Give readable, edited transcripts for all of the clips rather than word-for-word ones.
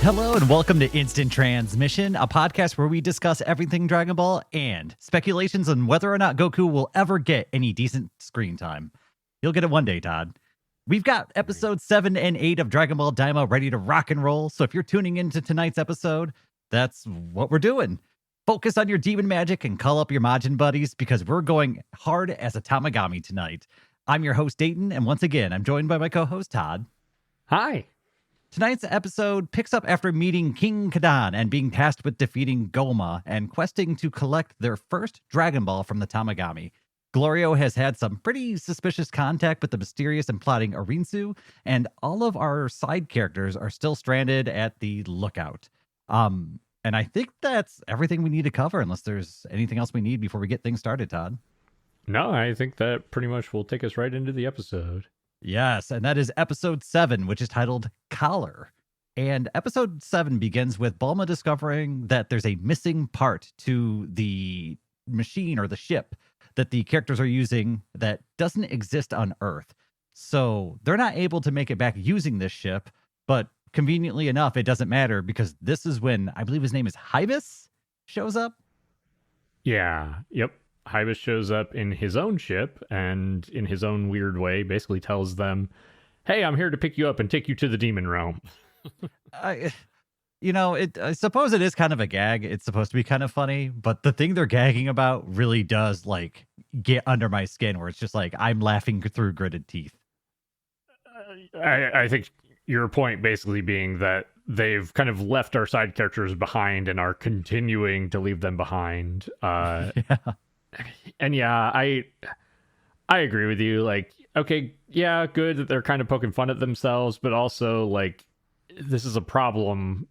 Hello and welcome to Instant Transmission, a podcast where we discuss everything Dragon Ball and speculations on whether or not Goku will ever get any decent screen time. You'll get it one day, Todd. We've got episodes 7 and 8 of Dragon Ball Daima ready to rock and roll, so if you're tuning into tonight's episode, that's what we're doing. Focus on your demon magic and call up your Majin buddies because we're going hard as a Tamagami tonight. I'm your host, Dayton, and once again, I'm joined by my co-host, Todd. Hi. Tonight's episode picks up after meeting King Kadan and being tasked with defeating Goma and questing to collect their first Dragon Ball from the Tamagami. Glorio has had some pretty suspicious contact with the mysterious and plotting Arinsu, and all of our side characters are still stranded at the lookout. And I think that's everything we need to cover, unless there's anything else we need before we get things started, Todd. No, I think that pretty much will take us right into the episode. Yes, and that is episode 7, which is titled Collar. And episode 7 begins with Bulma discovering that there's a missing part to the machine or the ship that the characters are using that doesn't exist on Earth. So they're not able to make it back using this ship, but conveniently enough, it doesn't matter because this is when I believe his name is Hybis shows up. Yeah, yep. Hybis shows up in his own ship and in his own weird way basically tells them, hey, I'm here to pick you up and take you to the demon realm. I suppose it is kind of a gag. It's supposed to be kind of funny, but the thing they're gagging about really does like get under my skin where it's just like I'm laughing through gritted teeth. I think your point basically being that they've kind of left our side characters behind and are continuing to leave them behind. Yeah. And yeah, I agree with you. Like, okay, yeah, good that they're kind of poking fun at themselves, but also like this is a problem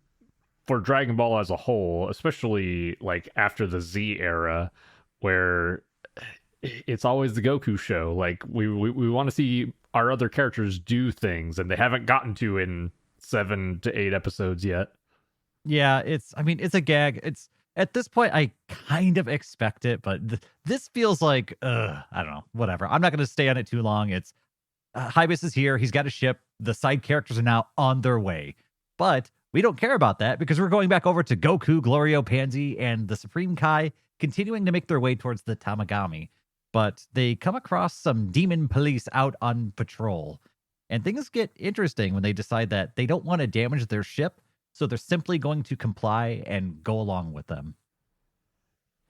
for Dragon Ball as a whole, especially like after the Z era, where it's always the Goku show. Like we want to see our other characters do things, and they haven't gotten to in 7 to 8 episodes yet. Yeah, it's a gag. It's at this point, I kind of expect it, but this feels like, I don't know, whatever. I'm not going to stay on it too long. It's Hybis is here. He's got a ship. The side characters are now on their way. But we don't care about that because we're going back over to Goku, Glorio, Pansy, and the Supreme Kai continuing to make their way towards the Tamagami. But they come across some demon police out on patrol. And things get interesting when they decide that they don't want to damage their ship. So they're simply going to comply and go along with them.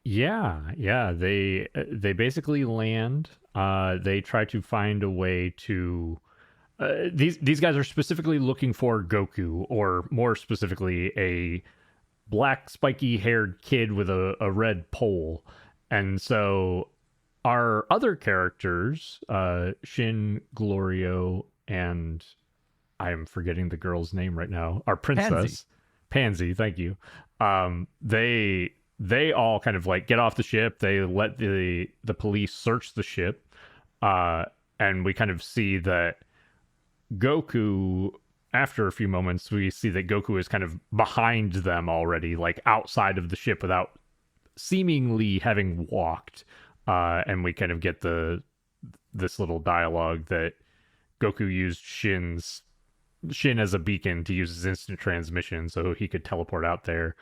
Yeah. They basically land. They try to find a way to. These guys are specifically looking for Goku, or more specifically, a black spiky-haired kid with a red pole. And so our other characters, Shin, Glorio, and I am forgetting the girl's name right now. Our princess, Pansy, thank you. They all kind of like get off the ship. They let the police search the ship, and we kind of see that Goku. After a few moments, we see that Goku is kind of behind them already, like outside of the ship, without seemingly having walked. And we kind of get this little dialogue that Goku used Shin as a beacon to use his instant transmission so he could teleport out there,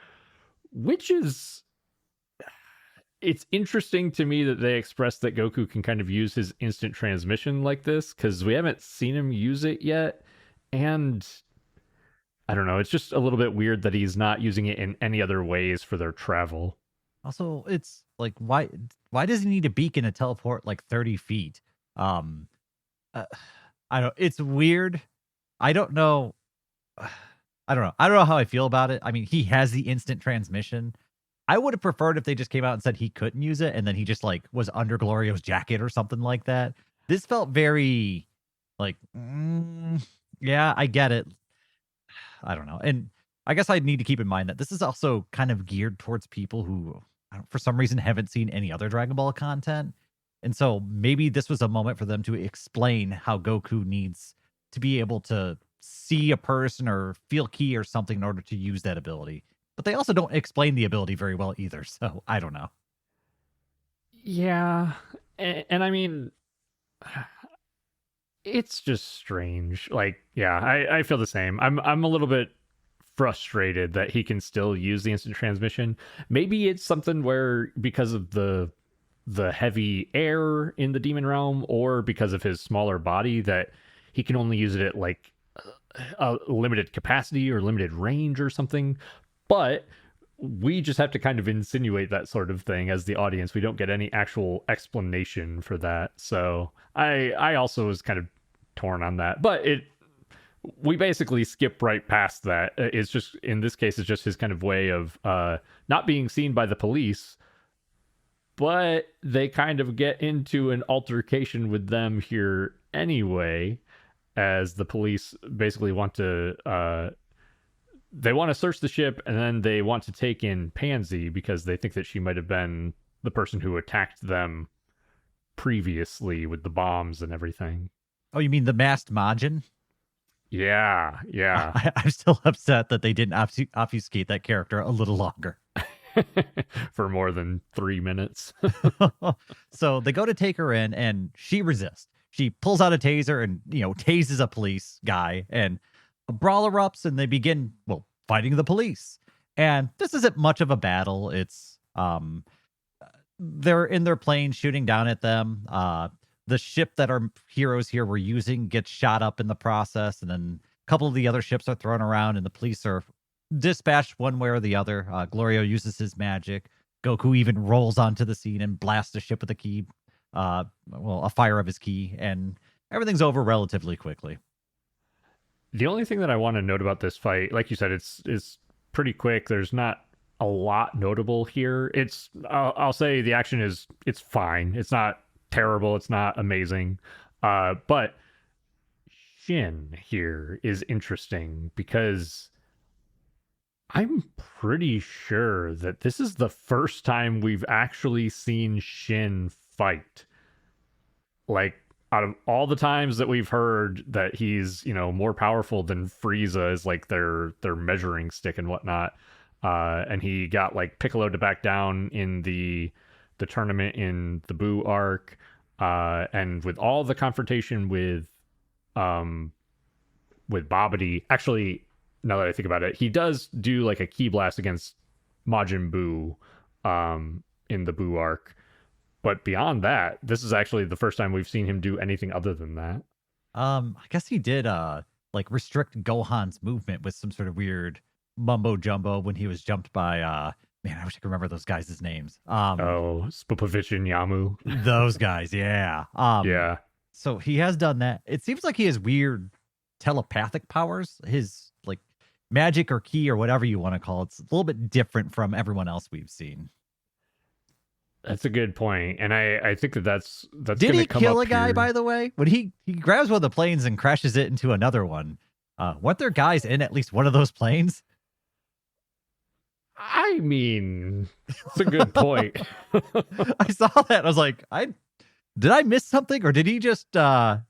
which is, it's interesting to me that they expressed that Goku can kind of use his instant transmission like this, because we haven't seen him use it yet. And I don't know, it's just a little bit weird that he's not using it in any other ways for their travel. Also, it's like, why does he need a beacon to teleport like 30 feet? I don't, it's weird. I don't know how I feel about it. I mean, he has the instant transmission. I would have preferred if they just came out and said he couldn't use it, and then he just like was under Glorio's jacket or something like that. This felt very like, yeah, I get it. I don't know. And I guess I need to keep in mind that this is also kind of geared towards people who, for some reason, haven't seen any other Dragon Ball content. And so maybe this was a moment for them to explain how Goku needs to be able to see a person or feel ki or something in order to use that ability. But they also don't explain the ability very well either. So I don't know. Yeah. And I mean, it's just strange. Like, yeah, I feel the same. I'm a little bit frustrated that he can still use the instant transmission. Maybe it's something where because of the heavy air in the demon realm, or because of his smaller body, that he can only use it at like a limited capacity or limited range or something. But we just have to kind of insinuate that sort of thing as the audience. We don't get any actual explanation for that. So I also was kind of torn on that. But we basically skip right past that. It's just, in this case, it's just his kind of way of not being seen by the police, but they kind of get into an altercation with them here anyway, as the police basically want to they want to search the ship, and then they want to take in Pansy because they think that she might have been the person who attacked them previously with the bombs and everything. Oh, you mean the masked Majin? Yeah. I'm still upset that they didn't obfuscate that character a little longer. For more than 3 minutes. So they go to take her in, and she resists. She pulls out a taser and, tases a police guy, and a brawl erupts, and they begin, fighting the police. And this isn't much of a battle. It's they're in their plane shooting down at them. The ship that our heroes here were using gets shot up in the process, and then a couple of the other ships are thrown around, and the police are dispatched one way or the other. Glorio uses his magic. Goku even rolls onto the scene and blasts the ship with a key, a fire of his key, and everything's over relatively quickly. The only thing that I want to note about this fight, like you said, it's pretty quick. There's not a lot notable here. I'll say the action it's fine. It's not terrible. It's not amazing. But Shin here is interesting because I'm pretty sure that this is the first time we've actually seen Shin fight. Like, out of all the times that we've heard that he's, more powerful than Frieza is like their measuring stick and whatnot. And he got like Piccolo to back down in the tournament in the Buu arc. And with all the confrontation with Babidi, actually, now that I think about it, he does do like a ki blast against Majin Buu in the Buu arc. But beyond that, this is actually the first time we've seen him do anything other than that. I guess he did restrict Gohan's movement with some sort of weird mumbo jumbo when he was jumped by man, I wish I could remember those guys' names. Spopovich and Yamu. Those guys, yeah. Yeah. So he has done that. It seems like he has weird telepathic powers. His like magic or ki or whatever you want to call it's a little bit different from everyone else we've seen. That's a good point, and I think that's Did he kill a guy here. By the way, when he grabs one of the planes and crashes it into another one? Weren't there guys in at least one of those planes? I mean, it's a good point. I saw that. I was like, did I miss something, or did he just have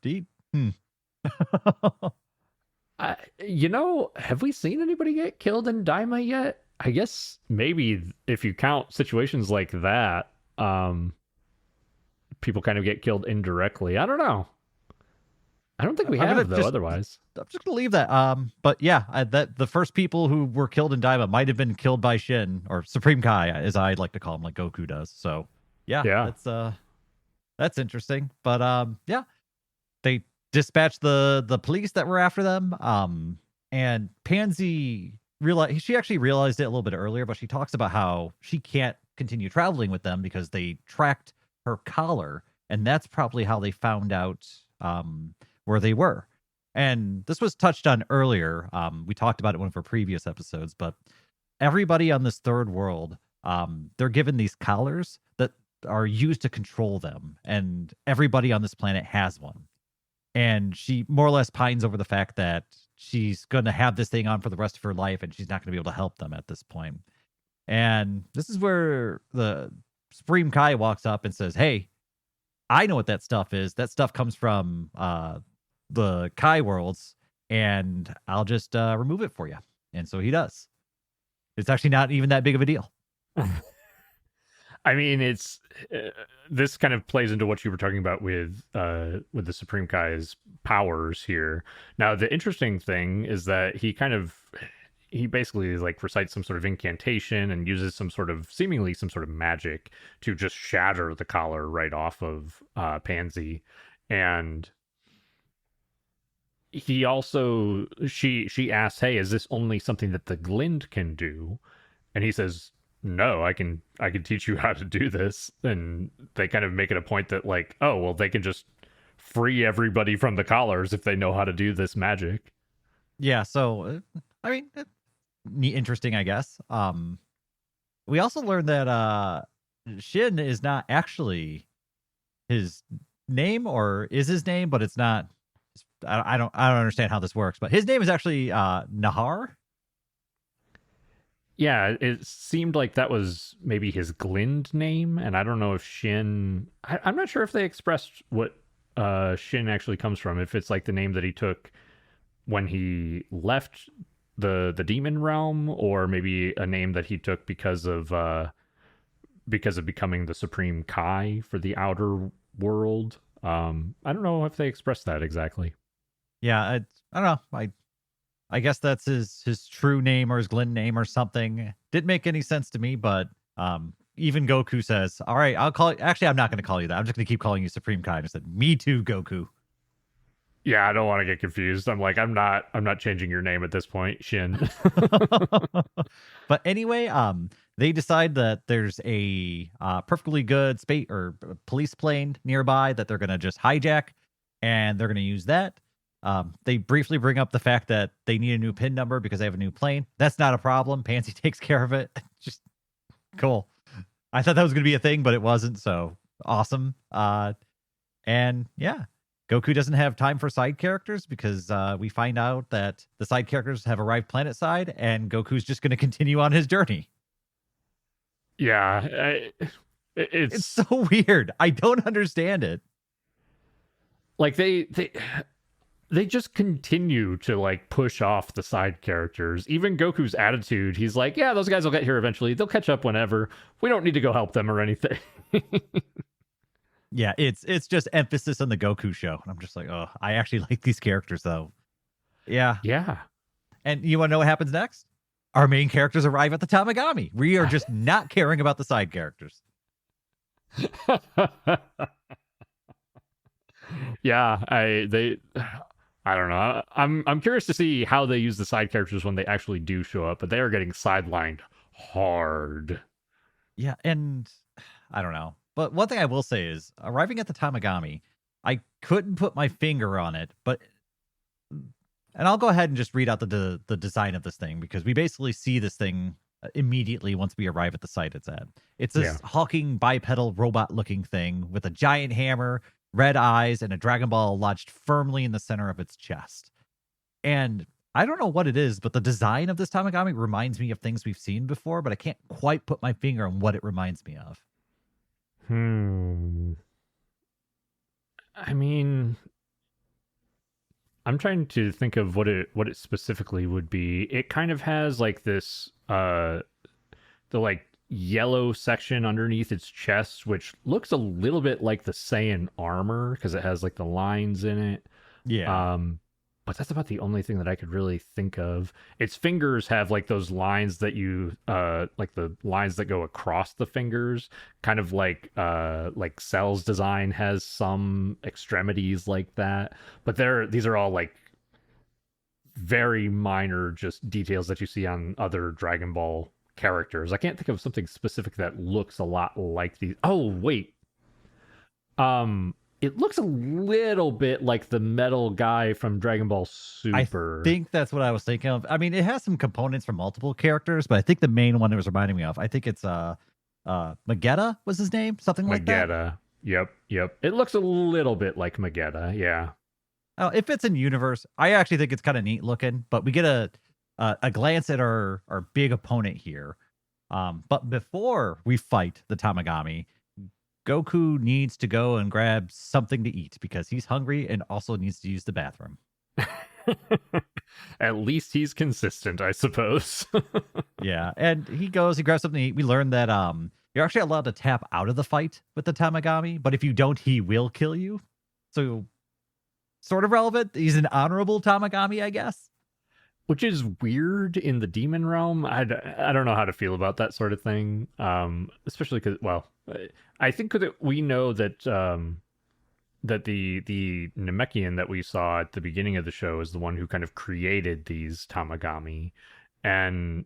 we seen anybody get killed in Daima yet? I guess maybe if you count situations like that, people kind of get killed indirectly. I don't know. I don't think we have, though, otherwise. I'm just going to leave that. But yeah, that the first people who were killed in Daima might have been killed by Shin, or Supreme Kai, as I like to call him, like Goku does. So yeah. That's interesting. But yeah, they dispatched the police that were after them. And Pansy she actually realized it a little bit earlier, but she talks about how she can't continue traveling with them because they tracked her collar, and that's probably how they found out where they were. And this was touched on earlier. We talked about it in one of our previous episodes, but everybody on this third world, they're given these collars that are used to control them, and everybody on this planet has one. And she more or less pines over the fact that she's going to have this thing on for the rest of her life, and she's not going to be able to help them at this point. And this is where the Supreme Kai walks up and says, "Hey, I know what that stuff is. That stuff comes from the Kai worlds, and I'll just remove it for you." And so he does. It's actually not even that big of a deal. I mean, it's this kind of plays into what you were talking about with the Supreme Kai's powers here. Now, the interesting thing is that he kind of he basically like recites some sort of incantation and uses some sort of seemingly some sort of magic to just shatter the collar right off of Pansy. And he also she asks, "Hey, is this only something that the glint can do?" And he says, "No, I can teach you how to do this." And they kind of make it a point that like, oh well, they can just free everybody from the collars if they know how to do this magic. Yeah, so I mean, neat, interesting, I guess. We also learned that Shin is not actually his name, or is his name, but it's not. I don't understand how this works, but his name is actually Nahar. Yeah, it seemed like that was maybe his Glind name, and I don't know if Shin. I'm not sure if they expressed what Shin actually comes from. If it's like the name that he took when he left the demon realm, or maybe a name that he took because of becoming the supreme Kai for the outer world. I don't know if they expressed that exactly. Yeah, I don't know. I guess that's his true name or his Glen name or something. Didn't make any sense to me, but even Goku says, "All right, I'll call you." Actually, I'm not going to call you that. I'm just going to keep calling you Supreme Kai. And I said, "Me too, Goku." Yeah, I don't want to get confused. I'm like, I'm not changing your name at this point, Shin. But anyway, they decide that there's a perfectly good space or police plane nearby that they're going to just hijack, and they're going to use that. They briefly bring up the fact that they need a new PIN number because they have a new plane. That's not a problem. Pansy takes care of it. Just cool. I thought that was going to be a thing, but it wasn't. So awesome. And yeah, Goku doesn't have time for side characters because we find out that the side characters have arrived planet side, and Goku's just going to continue on his journey. Yeah, It's so weird. I don't understand it. like they just continue to like push off the side characters. Even Goku's attitude, he's like, yeah, those guys will get here eventually. They'll catch up whenever. We don't need to go help them or anything. Yeah, it's just emphasis on the Goku show. And I'm just like, oh, I actually like these characters though. Yeah. Yeah. And you want to know what happens next? Our main characters arrive at the Tamagami. We are just not caring about the side characters. Yeah, I don't know. I'm curious to see how they use the side characters when they actually do show up, but they are getting sidelined hard. Yeah, and I don't know. But one thing I will say is arriving at the Tamagami, I couldn't put my finger on it, but and I'll go ahead and just read out the design of this thing because we basically see this thing immediately once we arrive at the site it's at. It's this hulking bipedal robot looking thing with a giant hammer, red eyes, and a Dragon Ball lodged firmly in the center of its chest. And I don't know what it is, but the design of this Tamagami reminds me of things we've seen before, but I can't quite put my finger on what it reminds me of. I mean, I'm trying to think of what it specifically would be. It kind of has like this the like yellow section underneath its chest, which looks a little bit like the Saiyan armor because it has like the lines in it. Yeah. But that's about the only thing that I could really think of. Its fingers have like those lines that you like the lines that go across the fingers, kind of like Cell's design has some extremities like that. But these are all like very minor just details that you see on other Dragon Ball characters. I can't think of something specific that looks a lot like these. Oh, wait. It looks a little bit like the metal guy from Dragon Ball Super. I think that's what I was thinking of. I mean, it has some components from multiple characters, but I think the main one it was reminding me of, I think it's Magetta was his name, something like that. Magetta. Yep. It looks a little bit like Magetta, yeah. Oh, if it's in universe, I actually think it's kind of neat looking, but we get a glance at our big opponent here. But before we fight the Tamagami, Goku needs to go and grab something to eat because he's hungry and also needs to use the bathroom. At least he's consistent, I suppose. Yeah, and he grabs something to eat. We learn that you're actually allowed to tap out of the fight with the Tamagami, but if you don't, he will kill you. So, sort of relevant. He's an honorable Tamagami, I guess. which is weird in the demon realm. I don't know how to feel about that sort of thing. Especially because, well, I think that we know that that the Namekian that we saw at the beginning of the show is the one who kind of created these Tamagami, and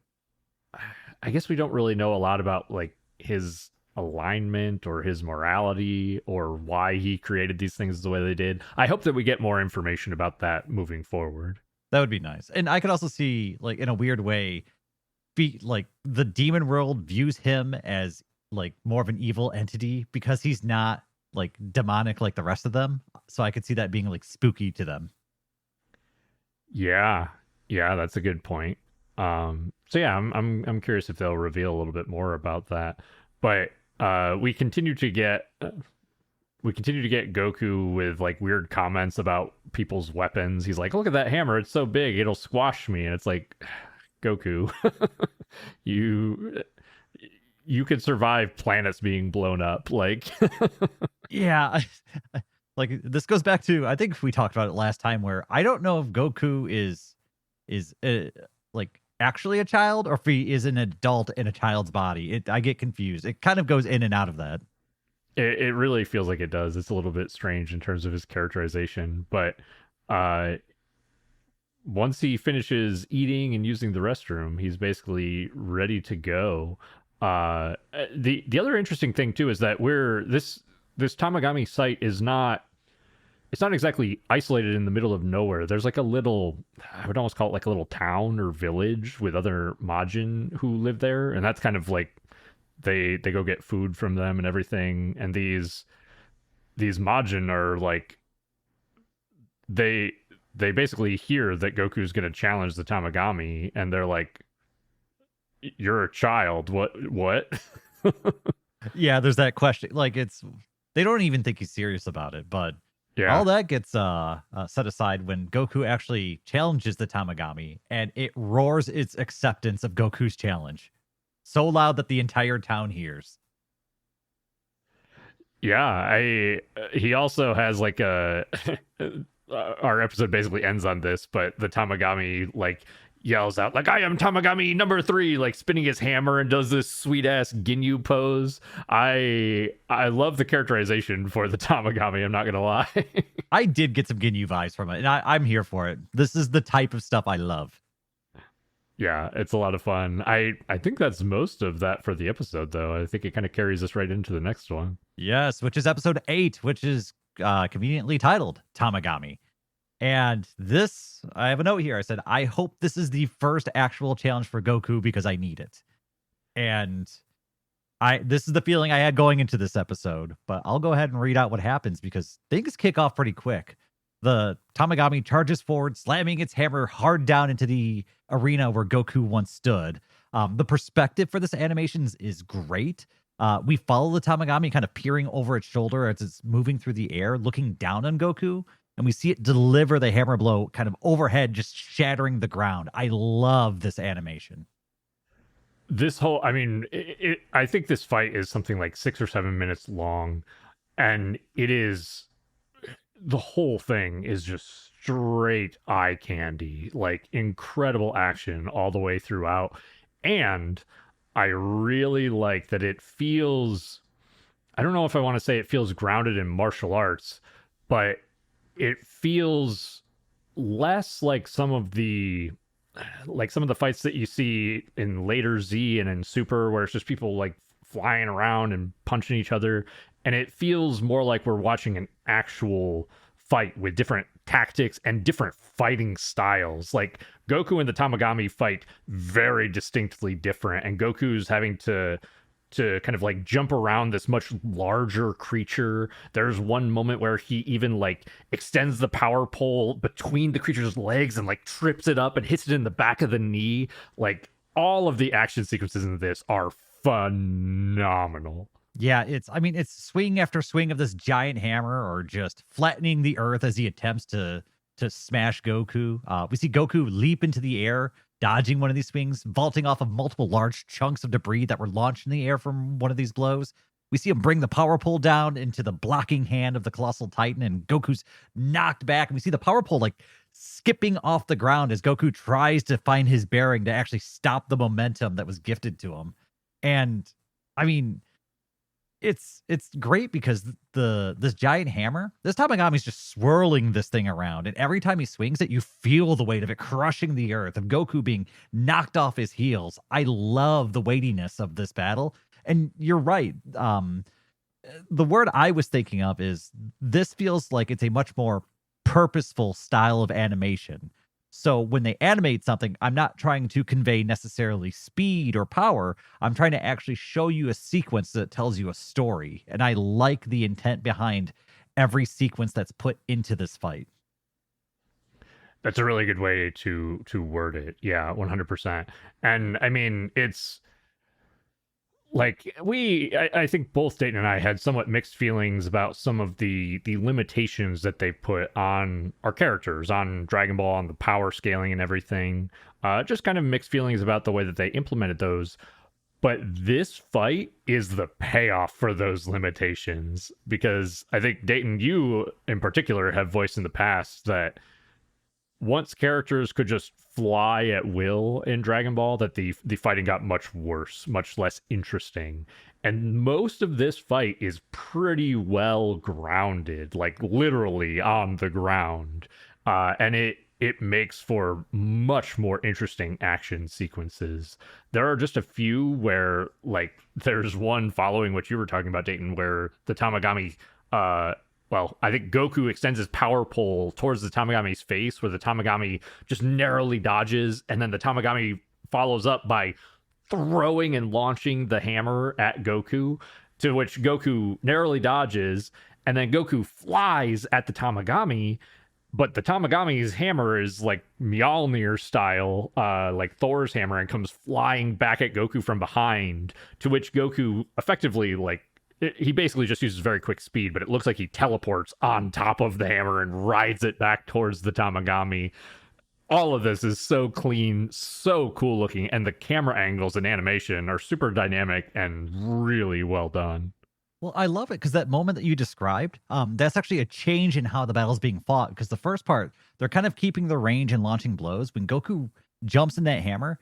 I guess we don't really know a lot about like his alignment or his morality or why he created these things the way they did. I hope that we get more information about that moving forward. That would be nice. And I could also see, like, in a weird way, like the demon world views him as like more of an evil entity because he's not like demonic like the rest of them. So I could see that being like spooky to them. Yeah, yeah, that's a good point. So yeah, I'm curious if they'll reveal a little bit more about that. But we continue to get Goku with like weird comments about people's weapons. He's like, "Look at that hammer; it's so big, it'll squash me." And it's like, Goku, you could survive planets being blown up. Like, Yeah. Like this goes back to, I think we talked about it last time, where I don't know if Goku is like actually a child or if he is an adult in a child's body. I get confused. It kind of goes in and out of that. it really feels like it does. It's a little bit strange in terms of his characterization, but once he finishes eating and using the restroom, he's basically ready to go. The other interesting thing too is that this Tamagami site is not, it's not exactly isolated in the middle of nowhere. There's like a little, I would almost call it like a little town or village with other Majin who live there, and that's kind of like they go get food from them and everything. And these Majin are like, they basically hear that Goku's going to challenge the Tamagami, and they're like, "You're a child. What?" Yeah, there's that question. Like they don't even think he's serious about it, but Yeah. all that gets set aside when Goku actually challenges the Tamagami, and it roars its acceptance of Goku's challenge so loud that the entire town hears. Yeah, he also has like a our episode basically ends on this, but the Tamagami like yells out like, "I am Tamagami number 3," like spinning his hammer and does this sweet ass Ginyu pose. I love the characterization for the Tamagami, I'm not gonna lie. I did get some Ginyu vibes from it, and I'm here for it. This is the type of stuff I love. Yeah, it's a lot of fun. I think that's most of that for the episode, though. I think it kind of carries us right into the next one. Yes, which is episode 8, which is conveniently titled Tamagami. And this, I have a note here. I said, I hope this is the first actual challenge for Goku because I need it. And this is the feeling I had going into this episode, but I'll go ahead and read out what happens because things kick off pretty quick. The Tamagami charges forward, slamming its hammer hard down into the arena where Goku once stood. The perspective for this animation is great. We follow the Tamagami kind of peering over its shoulder as it's moving through the air, looking down on Goku, and we see it deliver the hammer blow kind of overhead, just shattering the ground. I love this animation. This whole, I mean, I think this fight is something like 6 or 7 minutes long, and it is, the whole thing is just straight eye candy, like incredible action all the way throughout. And I really like that it feels, I don't know if I want to say it feels grounded in martial arts, but it feels less like some of the fights that you see in later Z and in Super, where it's just people like flying around and punching each other. And it feels more like we're watching an actual fight with different tactics and different fighting styles. Like Goku and the Tamagami fight very distinctly different, and Goku's having to kind of like jump around this much larger creature. There's one moment where he even like extends the power pole between the creature's legs and like trips it up and hits it in the back of the knee. Like all of the action sequences in this are phenomenal. Yeah, it's swing after swing of this giant hammer, or just flattening the earth as he attempts to smash Goku. We see Goku leap into the air, dodging one of these swings, vaulting off of multiple large chunks of debris that were launched in the air from one of these blows. We see him bring the power pole down into the blocking hand of the Colossal Titan, and Goku's knocked back. And we see the power pole like skipping off the ground as Goku tries to find his bearing to actually stop the momentum that was gifted to him. And I mean, it's great because this giant hammer, this Tamagami's just swirling this thing around, and every time he swings it, you feel the weight of it crushing the earth, of Goku being knocked off his heels. I love the weightiness of this battle, and you're right. The word I was thinking of is this feels like it's a much more purposeful style of animation. So when they animate something, I'm not trying to convey necessarily speed or power. I'm trying to actually show you a sequence that tells you a story. And I like the intent behind every sequence that's put into this fight. That's a really good way to word it. Yeah, 100%. And I mean, it's like I think both Dayton and I had somewhat mixed feelings about some of the limitations that they put on our characters on Dragon Ball, on the power scaling and everything. Just kind of mixed feelings about the way that they implemented those. But this fight is the payoff for those limitations, because I think Dayton, you in particular, have voiced in the past that once characters could just fly at will in Dragon Ball, that the fighting got much worse, much less interesting. And most of this fight is pretty well grounded, like literally on the ground. And it makes for much more interesting action sequences. There are just a few where, like, there's one following what you were talking about, Dayton, where the Tamagami well, I think Goku extends his power pole towards the Tamagami's face, where the Tamagami just narrowly dodges, and then the Tamagami follows up by throwing and launching the hammer at Goku, to which Goku narrowly dodges, and then Goku flies at the Tamagami, but the Tamagami's hammer is like Mjolnir style, like Thor's hammer, and comes flying back at Goku from behind, to which Goku effectively, like, he basically just uses very quick speed, but it looks like he teleports on top of the hammer and rides it back towards the Tamagami. All of this is so clean, so cool looking, and the camera angles and animation are super dynamic and really well done. Well, I love it because that moment that you described, that's actually a change in how the battle's being fought. Because the first part, they're kind of keeping the range and launching blows. When Goku jumps in that hammer,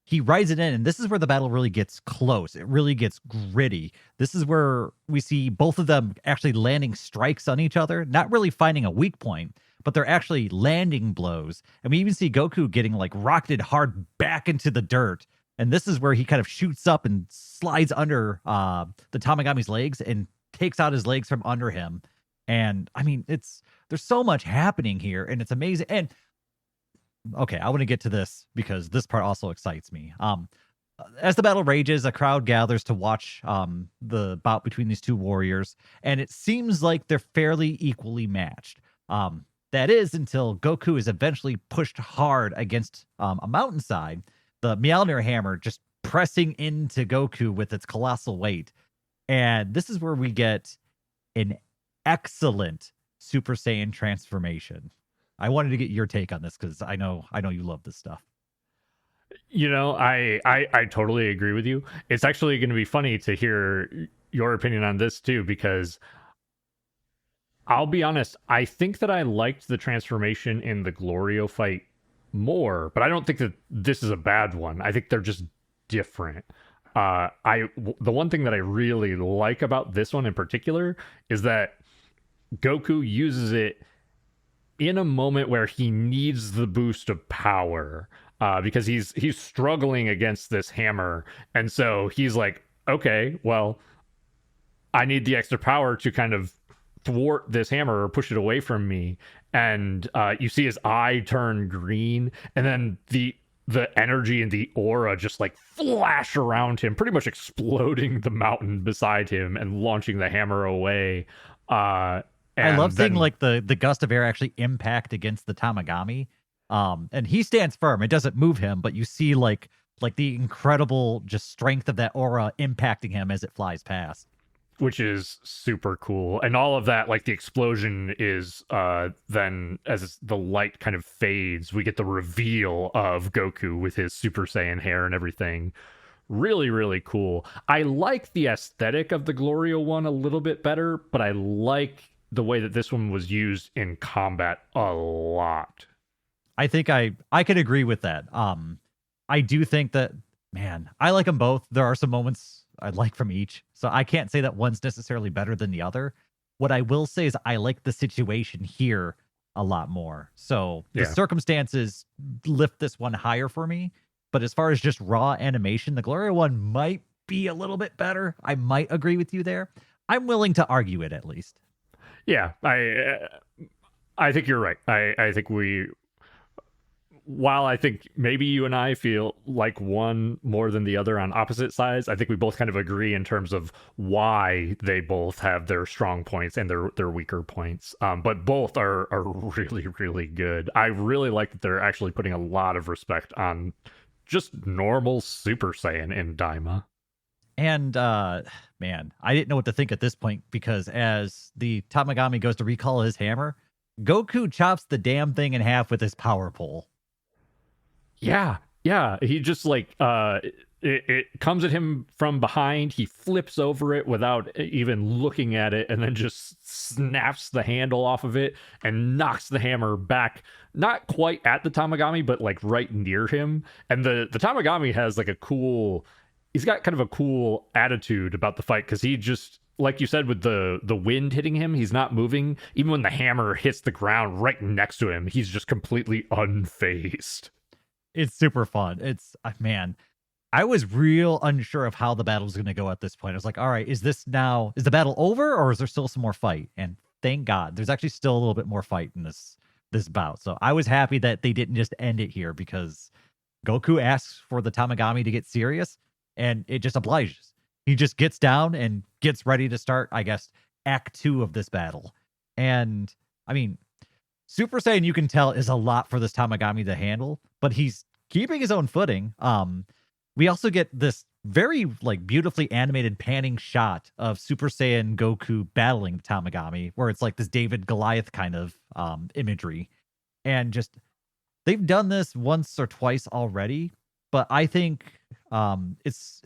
he rides it in, and this is where the battle really gets close. It really gets gritty. This is where we see both of them actually landing strikes on each other, not really finding a weak point, but they're actually landing blows. And we even see Goku getting like rocketed hard back into the dirt. And this is where he kind of shoots up and slides under the Tamagami's legs and takes out his legs from under him. And I mean, there's so much happening here, and it's amazing. And okay, I want to get to this because this part also excites me. As the battle rages, a crowd gathers to watch the bout between these two warriors, and it seems like they're fairly equally matched. That is until Goku is eventually pushed hard against a mountainside, the Mjolnir hammer just pressing into Goku with its colossal weight. And this is where we get an excellent Super Saiyan transformation. I wanted to get your take on this because I know you love this stuff. You know, I totally agree with you. It's actually going to be funny to hear your opinion on this too, because I'll be honest, I think that I liked the transformation in the Glorio fight more, but I don't think that this is a bad one. I think they're just different. The one thing that I really like about this one in particular is that Goku uses it in a moment where he needs the boost of power, because he's struggling against this hammer, and so he's like, okay, well, I need the extra power to kind of thwart this hammer or push it away from me. And you see his eye turn green, and then the energy and the aura just like flash around him, pretty much exploding the mountain beside him and launching the hammer away. I love seeing like the gust of air actually impact against the Tamagami. And he stands firm. It doesn't move him, but you see like the incredible just strength of that aura impacting him as it flies past. Which is super cool. And all of that, like the explosion is then as the light kind of fades, we get the reveal of Goku with his Super Saiyan hair and everything. Really, really cool. I like the aesthetic of the Glorio one a little bit better, but I like the way that this one was used in combat a lot. I think I could agree with that. I do think that, man, I like them both. There are some moments I like from each, so I can't say that one's necessarily better than the other. What I will say is I like the situation here a lot more. So the Yeah. circumstances lift this one higher for me. But as far as just raw animation, the Gloria one might be a little bit better. I might agree with you there. I'm willing to argue it at least. Yeah, I think you're right. I think while I think maybe you and I feel like one more than the other on opposite sides, I think we both kind of agree in terms of why they both have their strong points and their weaker points. But both are really, really good. I really like that they're actually putting a lot of respect on just normal Super Saiyan in Daima. And man, I didn't know what to think at this point because as the Tamagami goes to recall his hammer, Goku chops the damn thing in half with his power pole. Yeah, yeah. He just like it comes at him from behind. He flips over it without even looking at it, and then just snaps the handle off of it and knocks the hammer back, not quite at the Tamagami, but like right near him. And the Tamagami has like a cool. He's got kind of a cool attitude about the fight because he just, like you said, with the wind hitting him, he's not moving. Even when the hammer hits the ground right next to him, he's just completely unfazed. It's super fun. It's man, I was real unsure of how the battle was going to go at this point. I was like, all right, is the battle over or is there still some more fight? And thank God, there's actually still a little bit more fight in this bout. So I was happy that they didn't just end it here because Goku asks for the Tamagami to get serious and it just obliges. He just gets down and gets ready to start, I guess, act 2 of this battle. And I mean, Super Saiyan, you can tell, is a lot for this Tamagami to handle, but he's keeping his own footing. We also get this very like beautifully animated panning shot of Super Saiyan Goku battling the Tamagami, where it's like this David Goliath kind of imagery, and just they've done this once or twice already, but I think it's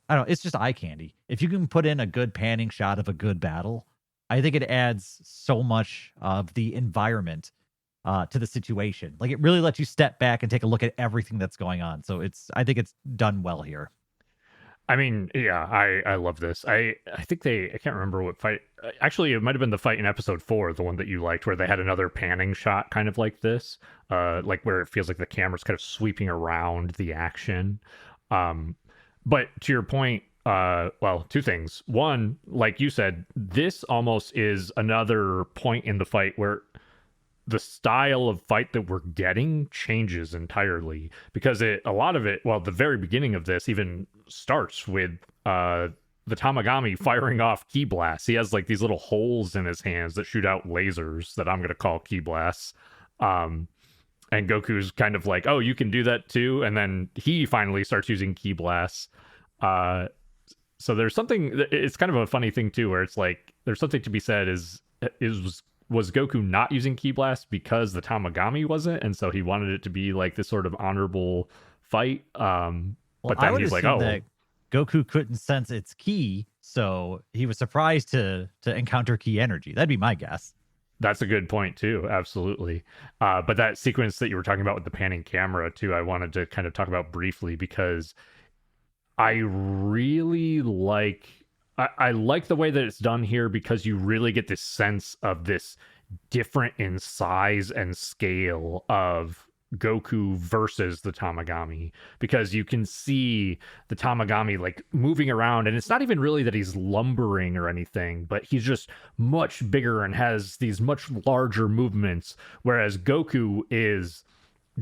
I don't know, it's just eye candy. If you can put in a good panning shot of a good battle, I think it adds so much of the environment to the situation. Like it really lets you step back and take a look at everything that's going on. So I think it's done well here. I mean, yeah, I love this. I think I can't remember what fight. Actually, it might have been the fight in episode 4, the one that you liked, where they had another panning shot, kind of like this, like where it feels like the camera's kind of sweeping around the action. But to your point, well, two things. One, like you said, this almost is another point in the fight where the style of fight that we're getting changes entirely because a lot of it, well, the very beginning of this even starts with the Tamagami firing off ki blasts. He has like these little holes in his hands that shoot out lasers that I'm going to call ki blasts. And Goku's kind of like, oh, you can do that too. And then he finally starts using ki blasts. So there's something, it's kind of a funny thing too, where it's like, there's something to be said was Goku not using Ki Blast because the Tamagami wasn't, and so he wanted it to be like this sort of honorable fight. But then he's like, "Oh, that Goku couldn't sense its ki, so he was surprised to encounter ki energy." That'd be my guess. that's a good point too." Absolutely. But that sequence that you were talking about with the panning camera too, I wanted to kind of talk about briefly because I really like. I like the way that it's done here because you really get this sense of this different in size and scale of Goku versus the Tamagami, because you can see the Tamagami like moving around, and it's not even really that he's lumbering or anything, but he's just much bigger and has these much larger movements, whereas Goku is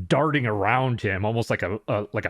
darting around him almost like a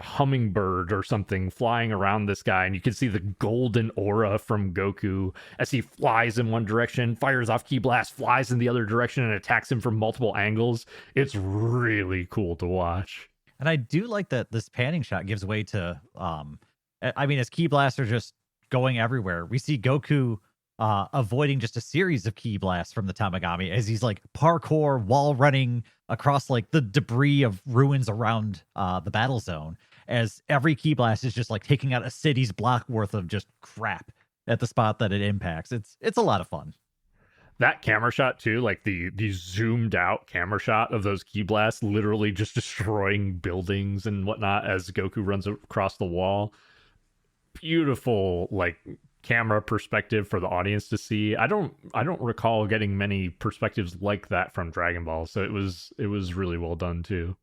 hummingbird or something, flying around this guy, and you can see the golden aura from Goku as he flies in one direction, fires off ki blast, flies in the other direction, and attacks him from multiple angles. It's really cool to watch. And I do like that this panning shot gives way to I mean, as ki blasts are just going everywhere, we see Goku avoiding just a series of ki blasts from the Tamagami as he's like parkour wall running across like the debris of ruins around the battle zone, as every ki blast is just like taking out a city's block worth of just crap at the spot that it impacts. It's a lot of fun. that camera shot too, like the zoomed out camera shot of those ki blasts literally just destroying buildings and whatnot as Goku runs across the wall. Beautiful, like, camera perspective for the audience to see. I don't recall getting many perspectives like that from Dragon Ball, so it was really well done too.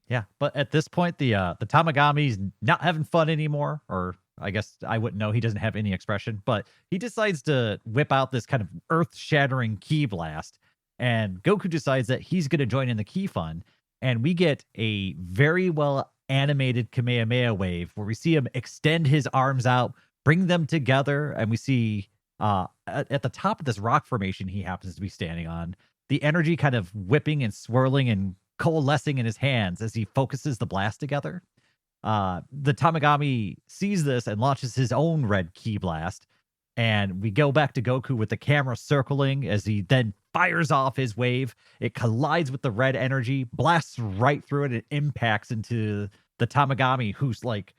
Yeah, but at this point, the Tamagami's not having fun anymore, or I guess I wouldn't know. He doesn't have any expression, but he decides to whip out this kind of earth-shattering ki blast, and Goku decides that he's going to join in the ki fun, and we get a very well animated Kamehameha wave where we see him extend his arms out, bring them together, and we see at the top of this rock formation he happens to be standing on, the energy kind of whipping and swirling and coalescing in his hands as he focuses the blast together. The Tamagami sees this and launches his own red ki blast. And we go back to Goku with the camera circling as he then fires off his wave. It collides with the red energy, blasts right through it, and impacts into the Tamagami, who's like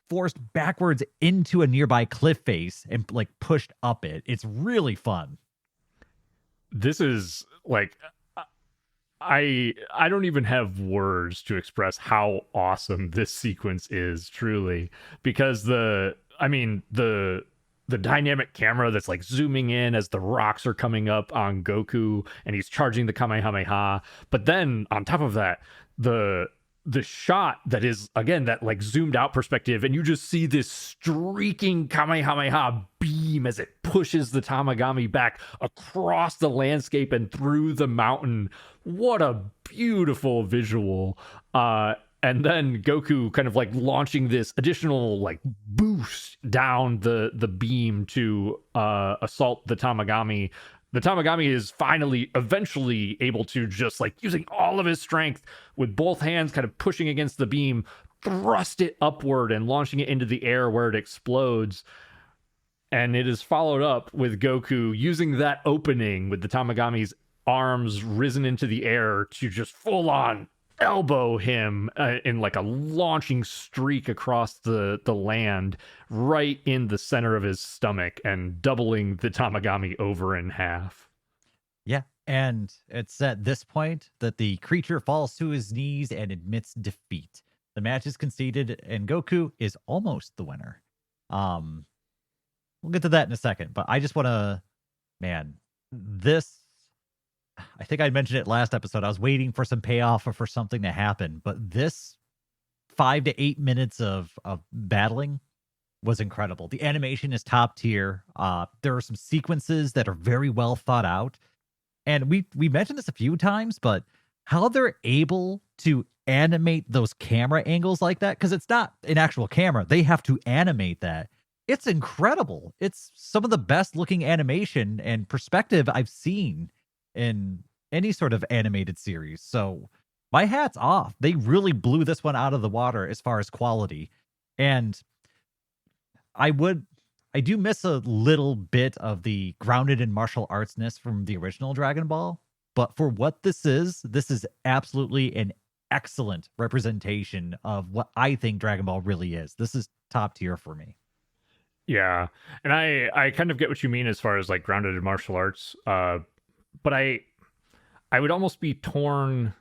forced backwards into a nearby cliff face and like pushed up it. It's really fun. This is like, I don't even have words to express how awesome this sequence is, truly, because the dynamic camera that's like zooming in as the rocks are coming up on Goku and he's charging the Kamehameha, but then on top of that, the shot that is, again, that like zoomed out perspective, and you just see this streaking Kamehameha beam as it pushes the Tamagami back across the landscape and through the mountain. What a beautiful visual. And then Goku kind of like launching this additional like boost down the beam to assault the Tamagami. The Tamagami is eventually able to, just like using all of his strength with both hands kind of pushing against the beam, thrust it upward and launching it into the air where it explodes. And it is followed up with Goku using that opening with the Tamagami's arms risen into the air to just full on elbow him in like a launching streak across the land right in the center of his stomach and doubling the Tamagami over in half. Yeah. And it's at this point that the creature falls to his knees and admits defeat. The match is conceded and Goku is almost the winner. We'll get to that in a second, but I just want to, man, this, I think I mentioned it last episode. I was waiting for some payoff or for something to happen, but this 5 to 8 minutes of battling was incredible. The animation is top tier. There are some sequences that are very well thought out. And we mentioned this a few times, but how they're able to animate those camera angles like that, because it's not an actual camera. They have to animate that. It's incredible. It's some of the best looking animation and perspective I've seen in any sort of animated series. So my hat's off. They really blew this one out of the water as far as quality. And I do miss a little bit of the grounded in martial artsness from the original Dragon Ball. But for what this is absolutely an excellent representation of what I think Dragon Ball really is. This is top tier for me. Yeah. And I kind of get what you mean as far as like grounded in martial arts. But I would almost be torn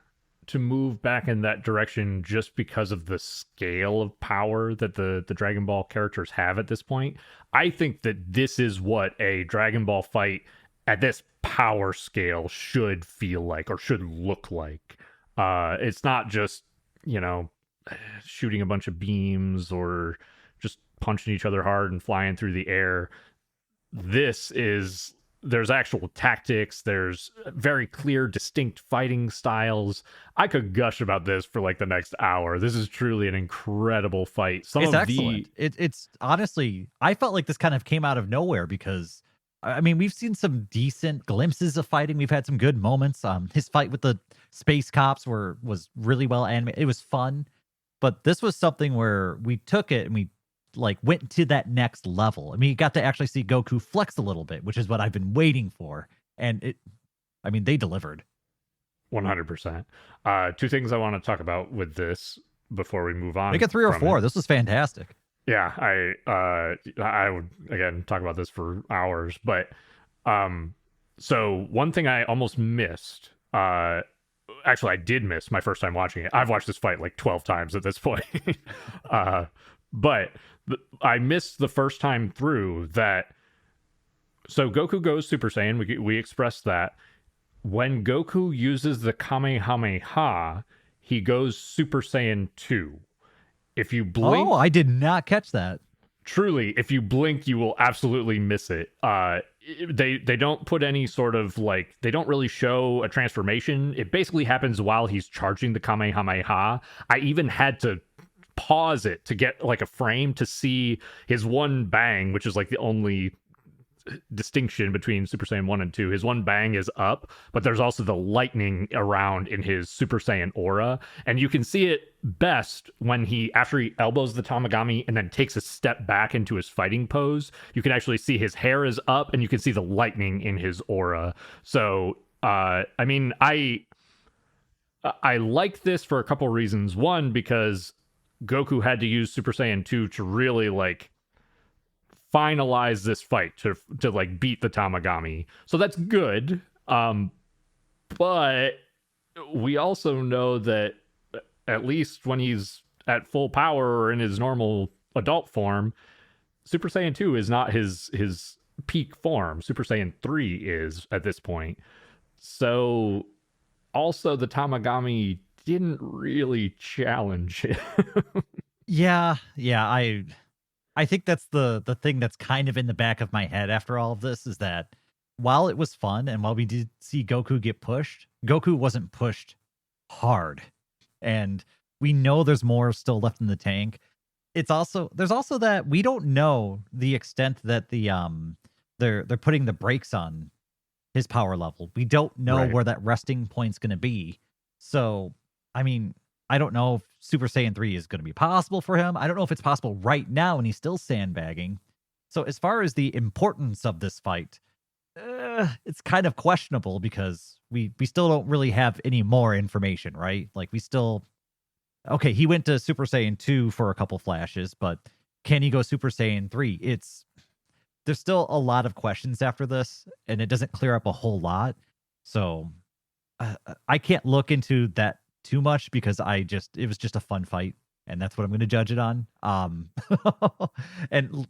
to move back in that direction just because of the scale of power that the Dragon Ball characters have at this point. I think that this is what a Dragon Ball fight at this power scale should feel like or should look like. It's not just, shooting a bunch of beams or just punching each other hard and flying through the air. There's actual tactics. There's very clear, distinct fighting styles. I could gush about this for like the next hour. This is truly an incredible fight. It's excellent. It's honestly, I felt like this kind of came out of nowhere because, I mean, we've seen some decent glimpses of fighting. We've had some good moments. His fight with the space cops was really well animated. It was fun, but this was something where we took it and we like went to that next level. I mean, you got to actually see Goku flex a little bit, which is what I've been waiting for. And they delivered. 100%. Two things I want to talk about with this before we move on. Make it 3 or 4. This was fantastic. Yeah, I would again talk about this for hours, but So one thing I almost missed, actually I did miss my first time watching it. I've watched this fight like 12 times at this point. uh, but I missed the first time through that. So Goku goes Super Saiyan. We expressed that. When Goku uses the Kamehameha, he goes Super Saiyan 2. If you blink, Oh, I did not catch that. truly, if you blink, you will absolutely miss it. They don't put any sort of like, they don't really show a transformation. It basically happens while he's charging the Kamehameha. I even had to pause it to get like a frame to see his one bang, which is like the only distinction between Super Saiyan 1 and 2. His one bang is up, but there's also the lightning around in his Super Saiyan aura. And you can see it best when after he elbows the Tamagami and then takes a step back into his fighting pose. You can actually see his hair is up and you can see the lightning in his aura. So, I mean, I like this for a couple reasons. One, because Goku had to use Super Saiyan 2 to really like finalize this fight to like beat the Tamagami. So that's good. But we also know that at least when he's at full power or in his normal adult form, Super Saiyan 2 is not his peak form. Super Saiyan 3 is at this point. So also the Tamagami didn't really challenge it. Yeah, I think that's the thing that's kind of in the back of my head after all of this is that while it was fun and while we did see Goku get pushed, Goku wasn't pushed hard. And we know there's more still left in the tank. There's also that we don't know the extent that they're putting the brakes on his power level. We don't know Right. where that resting point's going to be. So, I mean, I don't know if Super Saiyan 3 is going to be possible for him. I don't know if it's possible right now and he's still sandbagging. So, as far as the importance of this fight, it's kind of questionable because we still don't really have any more information, right? Like, we still. Okay, he went to Super Saiyan 2 for a couple flashes, but can he go Super Saiyan 3? There's still a lot of questions after this, and it doesn't clear up a whole lot. So I can't look into that too much because it was just a fun fight, and that's what I'm going to judge it on. And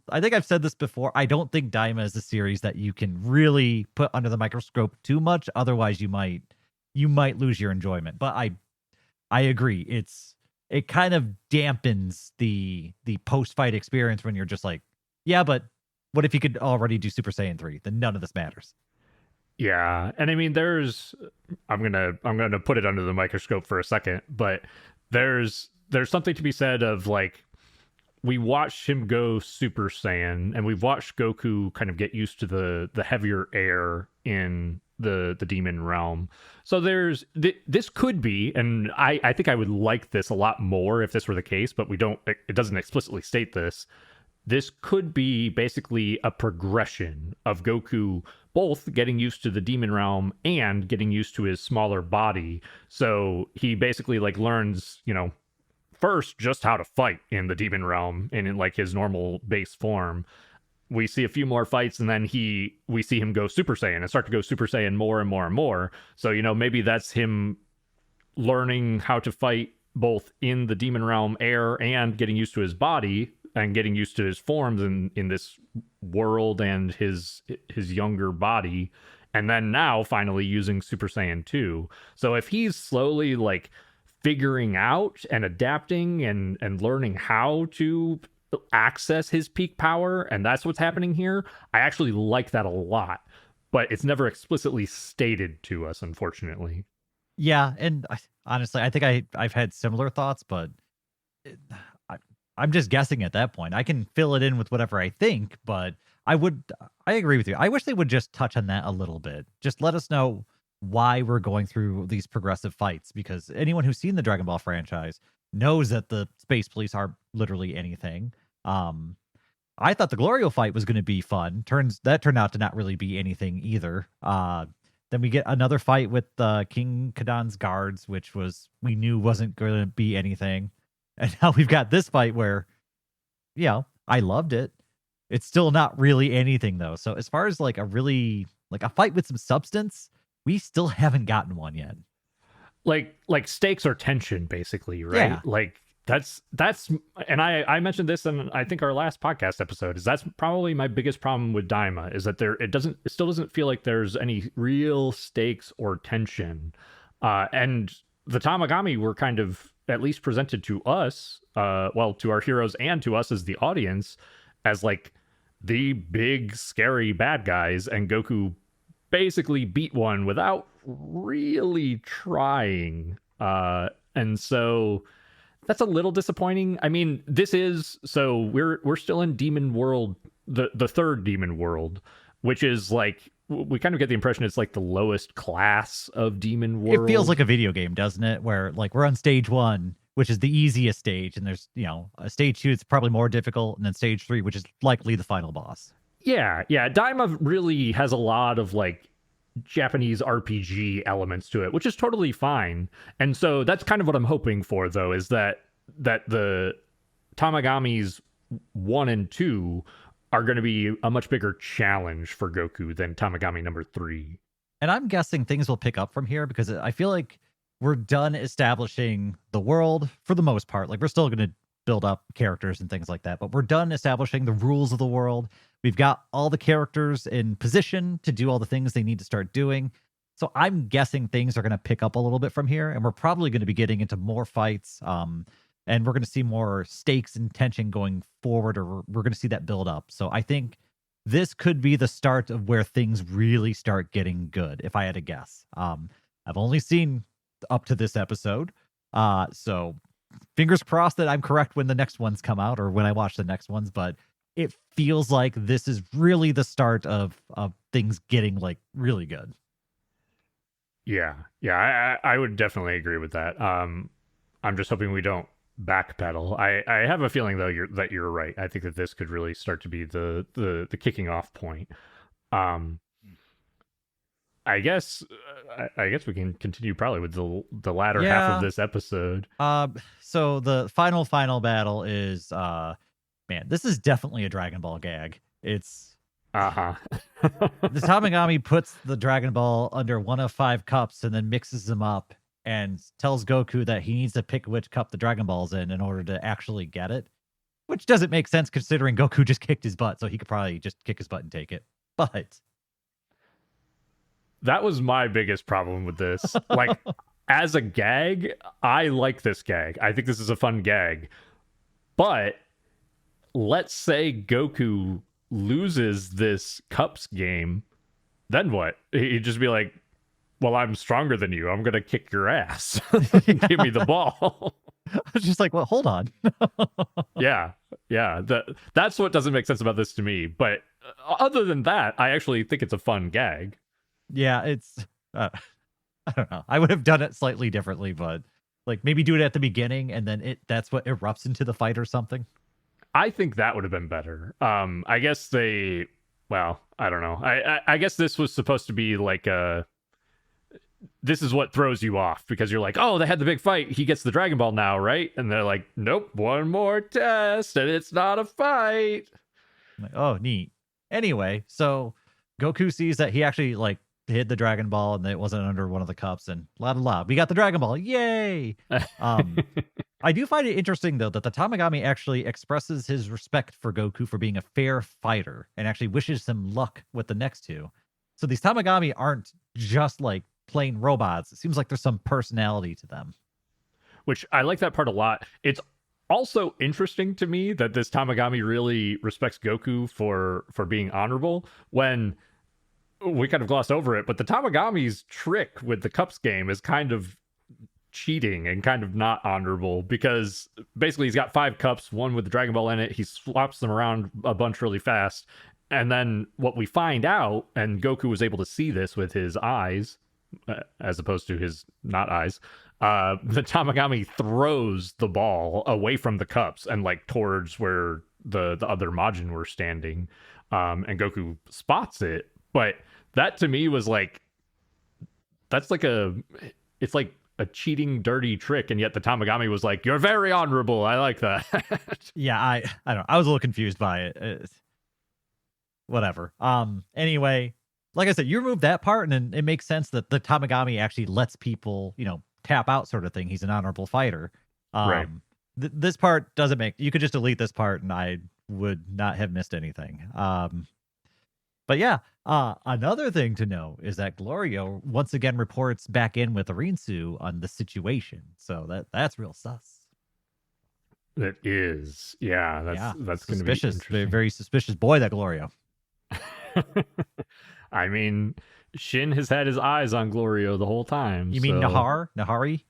I think I've said this before. I don't think Daima is a series that you can really put under the microscope too much. Otherwise, you might lose your enjoyment. But I agree. It kind of dampens the post fight experience when you're just like, yeah, but what if you could already do Super Saiyan 3? Then none of this matters. Yeah, and I mean, I'm gonna put it under the microscope for a second, but there's something to be said of like we watched him go Super Saiyan, and we've watched Goku kind of get used to the heavier air in the demon realm. So this could be, and I think I would like this a lot more if this were the case, but it doesn't explicitly state this. This could be basically a progression of Goku both getting used to the demon realm and getting used to his smaller body. So he basically like learns, first just how to fight in the demon realm and in like his normal base form. We see a few more fights and then we see him go Super Saiyan and start to go Super Saiyan more and more and more. So, maybe that's him learning how to fight both in the demon realm air and getting used to his body and getting used to his forms in this world and his younger body, and then now finally using Super Saiyan 2. So if he's slowly like figuring out and adapting and learning how to access his peak power, and that's what's happening here, I actually like that a lot. But it's never explicitly stated to us, unfortunately. Yeah, and honestly, I think I've had similar thoughts, but it, I'm just guessing at that point. I can fill it in with whatever I think, but I agree with you. I wish they would just touch on that a little bit. Just let us know why we're going through these progressive fights, because anyone who's seen the Dragon Ball franchise knows that the space police are literally anything. I thought the Glorio fight was going to be fun. Turned out to not really be anything either. Then we get another fight with King Kadan's guards, which we knew wasn't going to be anything. And now we've got this fight where, I loved it. It's still not really anything though. So as far as like a really Like a fight with some substance, we still haven't gotten one yet. Like stakes or tension, basically, right? Yeah. Like that's and I mentioned this in I think our last podcast episode, is that's probably my biggest problem with Daima, is that it still doesn't feel like there's any real stakes or tension. And the Tamagami were kind of at least presented to us, well, to our heroes and to us as the audience, as like the big scary bad guys, and Goku basically beat one without really trying. And so that's a little disappointing. I mean, we're still in Demon World, the third Demon World, which is like, we kind of get the impression it's like the lowest class of Demon World. It feels like a video game, doesn't it? Where like we're on stage 1, which is the easiest stage, and there's, a stage 2 it's probably more difficult, and then stage 3, which is likely the final boss. Yeah. Daima really has a lot of like Japanese RPG elements to it, which is totally fine. And so that's kind of what I'm hoping for, though, is that the Tamagamis 1 and 2 are going to be a much bigger challenge for Goku than Tamagami number 3. And I'm guessing things will pick up from here, because I feel like we're done establishing the world for the most part. Like, we're still going to build up characters and things like that, but we're done establishing the rules of the world. We've got all the characters in position to do all the things they need to start doing. So I'm guessing things are going to pick up a little bit from here, and we're probably going to be getting into more fights. And we're going to see more stakes and tension going forward, or we're going to see that build up. So I think this could be the start of where things really start getting good, if I had to guess. I've only seen up to this episode. So fingers crossed that I'm correct when the next ones come out, or when I watch the next ones, but it feels like this is really the start of things getting like really good. Yeah, I would definitely agree with that. I'm just hoping we don't backpedal. I have a feeling, though, that you're right. I think that this could really start to be the kicking off point. I guess we can continue probably with the latter half of this episode. So the final battle is man, this is definitely a Dragon Ball gag. It's the Tamagami puts the Dragon Ball under one of 5 cups and then mixes them up and tells Goku that he needs to pick which cup the Dragon Ball's in order to actually get it, which doesn't make sense considering Goku just kicked his butt, so he could probably just kick his butt and take it. But that was my biggest problem with this. Like, as a gag, I like this gag. I think this is a fun gag. But let's say Goku loses this cups game, then what? He'd just be like, well, I'm stronger than you. I'm going to kick your ass. Give me the ball. I was just like, well, hold on. Yeah. That's what doesn't make sense about this to me. But other than that, I actually think it's a fun gag. Yeah, it's I don't know. I would have done it slightly differently, but like maybe do it at the beginning and then that's what erupts into the fight or something. I think that would have been better. I guess I don't know. I guess this was supposed to be like this is what throws you off, because you're like, oh, they had the big fight. He gets the Dragon Ball now, right? And they're like, nope, one more test and it's not a fight. I'm like, oh, neat. Anyway, so Goku sees that he actually like hid the Dragon Ball and it wasn't under one of the cups, and we got the Dragon Ball. Yay. I do find it interesting, though, that the Tamagami actually expresses his respect for Goku for being a fair fighter and actually wishes him luck with the next 2. So these Tamagami aren't just like plain robots. It seems like there's some personality to them. Which I like that part a lot. It's also interesting to me that this Tamagami really respects Goku for being honorable, when we kind of glossed over it, but the Tamagami's trick with the cups game is kind of cheating and kind of not honorable, because basically he's got 5 cups, one with the Dragon Ball in it. He swaps them around a bunch really fast. And then what we find out, and Goku was able to see this with his eyes, as opposed to his not eyes, the Tamagami throws the ball away from the cups and like towards where the other Majin were standing. And Goku spots it. But that to me was like, it's like a cheating, dirty trick, and yet the Tamagami was like, you're very honorable. I like that. Yeah, I don't know. I was a little confused by it. Whatever. Anyway, like I said, you remove that part, and then it makes sense that the Tamagami actually lets people, tap out, sort of thing. He's an honorable fighter. Right. This part doesn't make. You could just delete this part, and I would not have missed anything. But yeah, another thing to know is that Gloria once again reports back in with Arinsu on the situation. So that's real sus. That is. Yeah, that's going to be suspicious. interesting. Very suspicious boy, that Gloria. I mean, Shin has had his eyes on Glorio the whole time. You mean Nahari?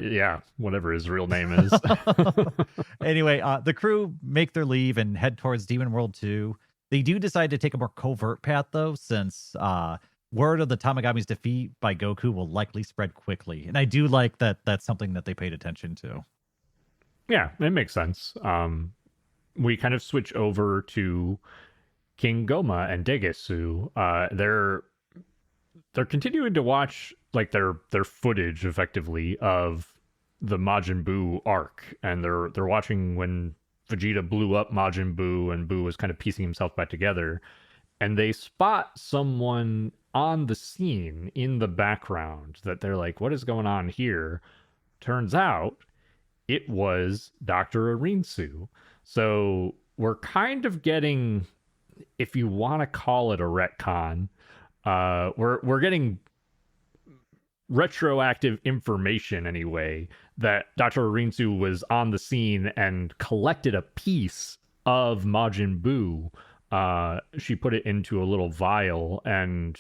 Yeah, whatever his real name is. Anyway, the crew make their leave and head towards Demon World 2. They do decide to take a more covert path, though, since word of the Tamagami's defeat by Goku will likely spread quickly. And I do like that that's something that they paid attention to. Yeah, it makes sense. We kind of switch over to King Goma and Degesu. They're continuing to watch like their footage effectively of the Majin Buu arc, and they're watching when Vegeta blew up Majin Buu and Buu was kind of piecing himself back together, and they spot someone on the scene in the background that they're like, what is going on here? Turns out it was Dr. Arinsu. So we're kind of getting, if you want to call it a retcon, we're getting retroactive information anyway that Dr. Arinsu was on the scene and collected a piece of Majin Buu. She put it into a little vial and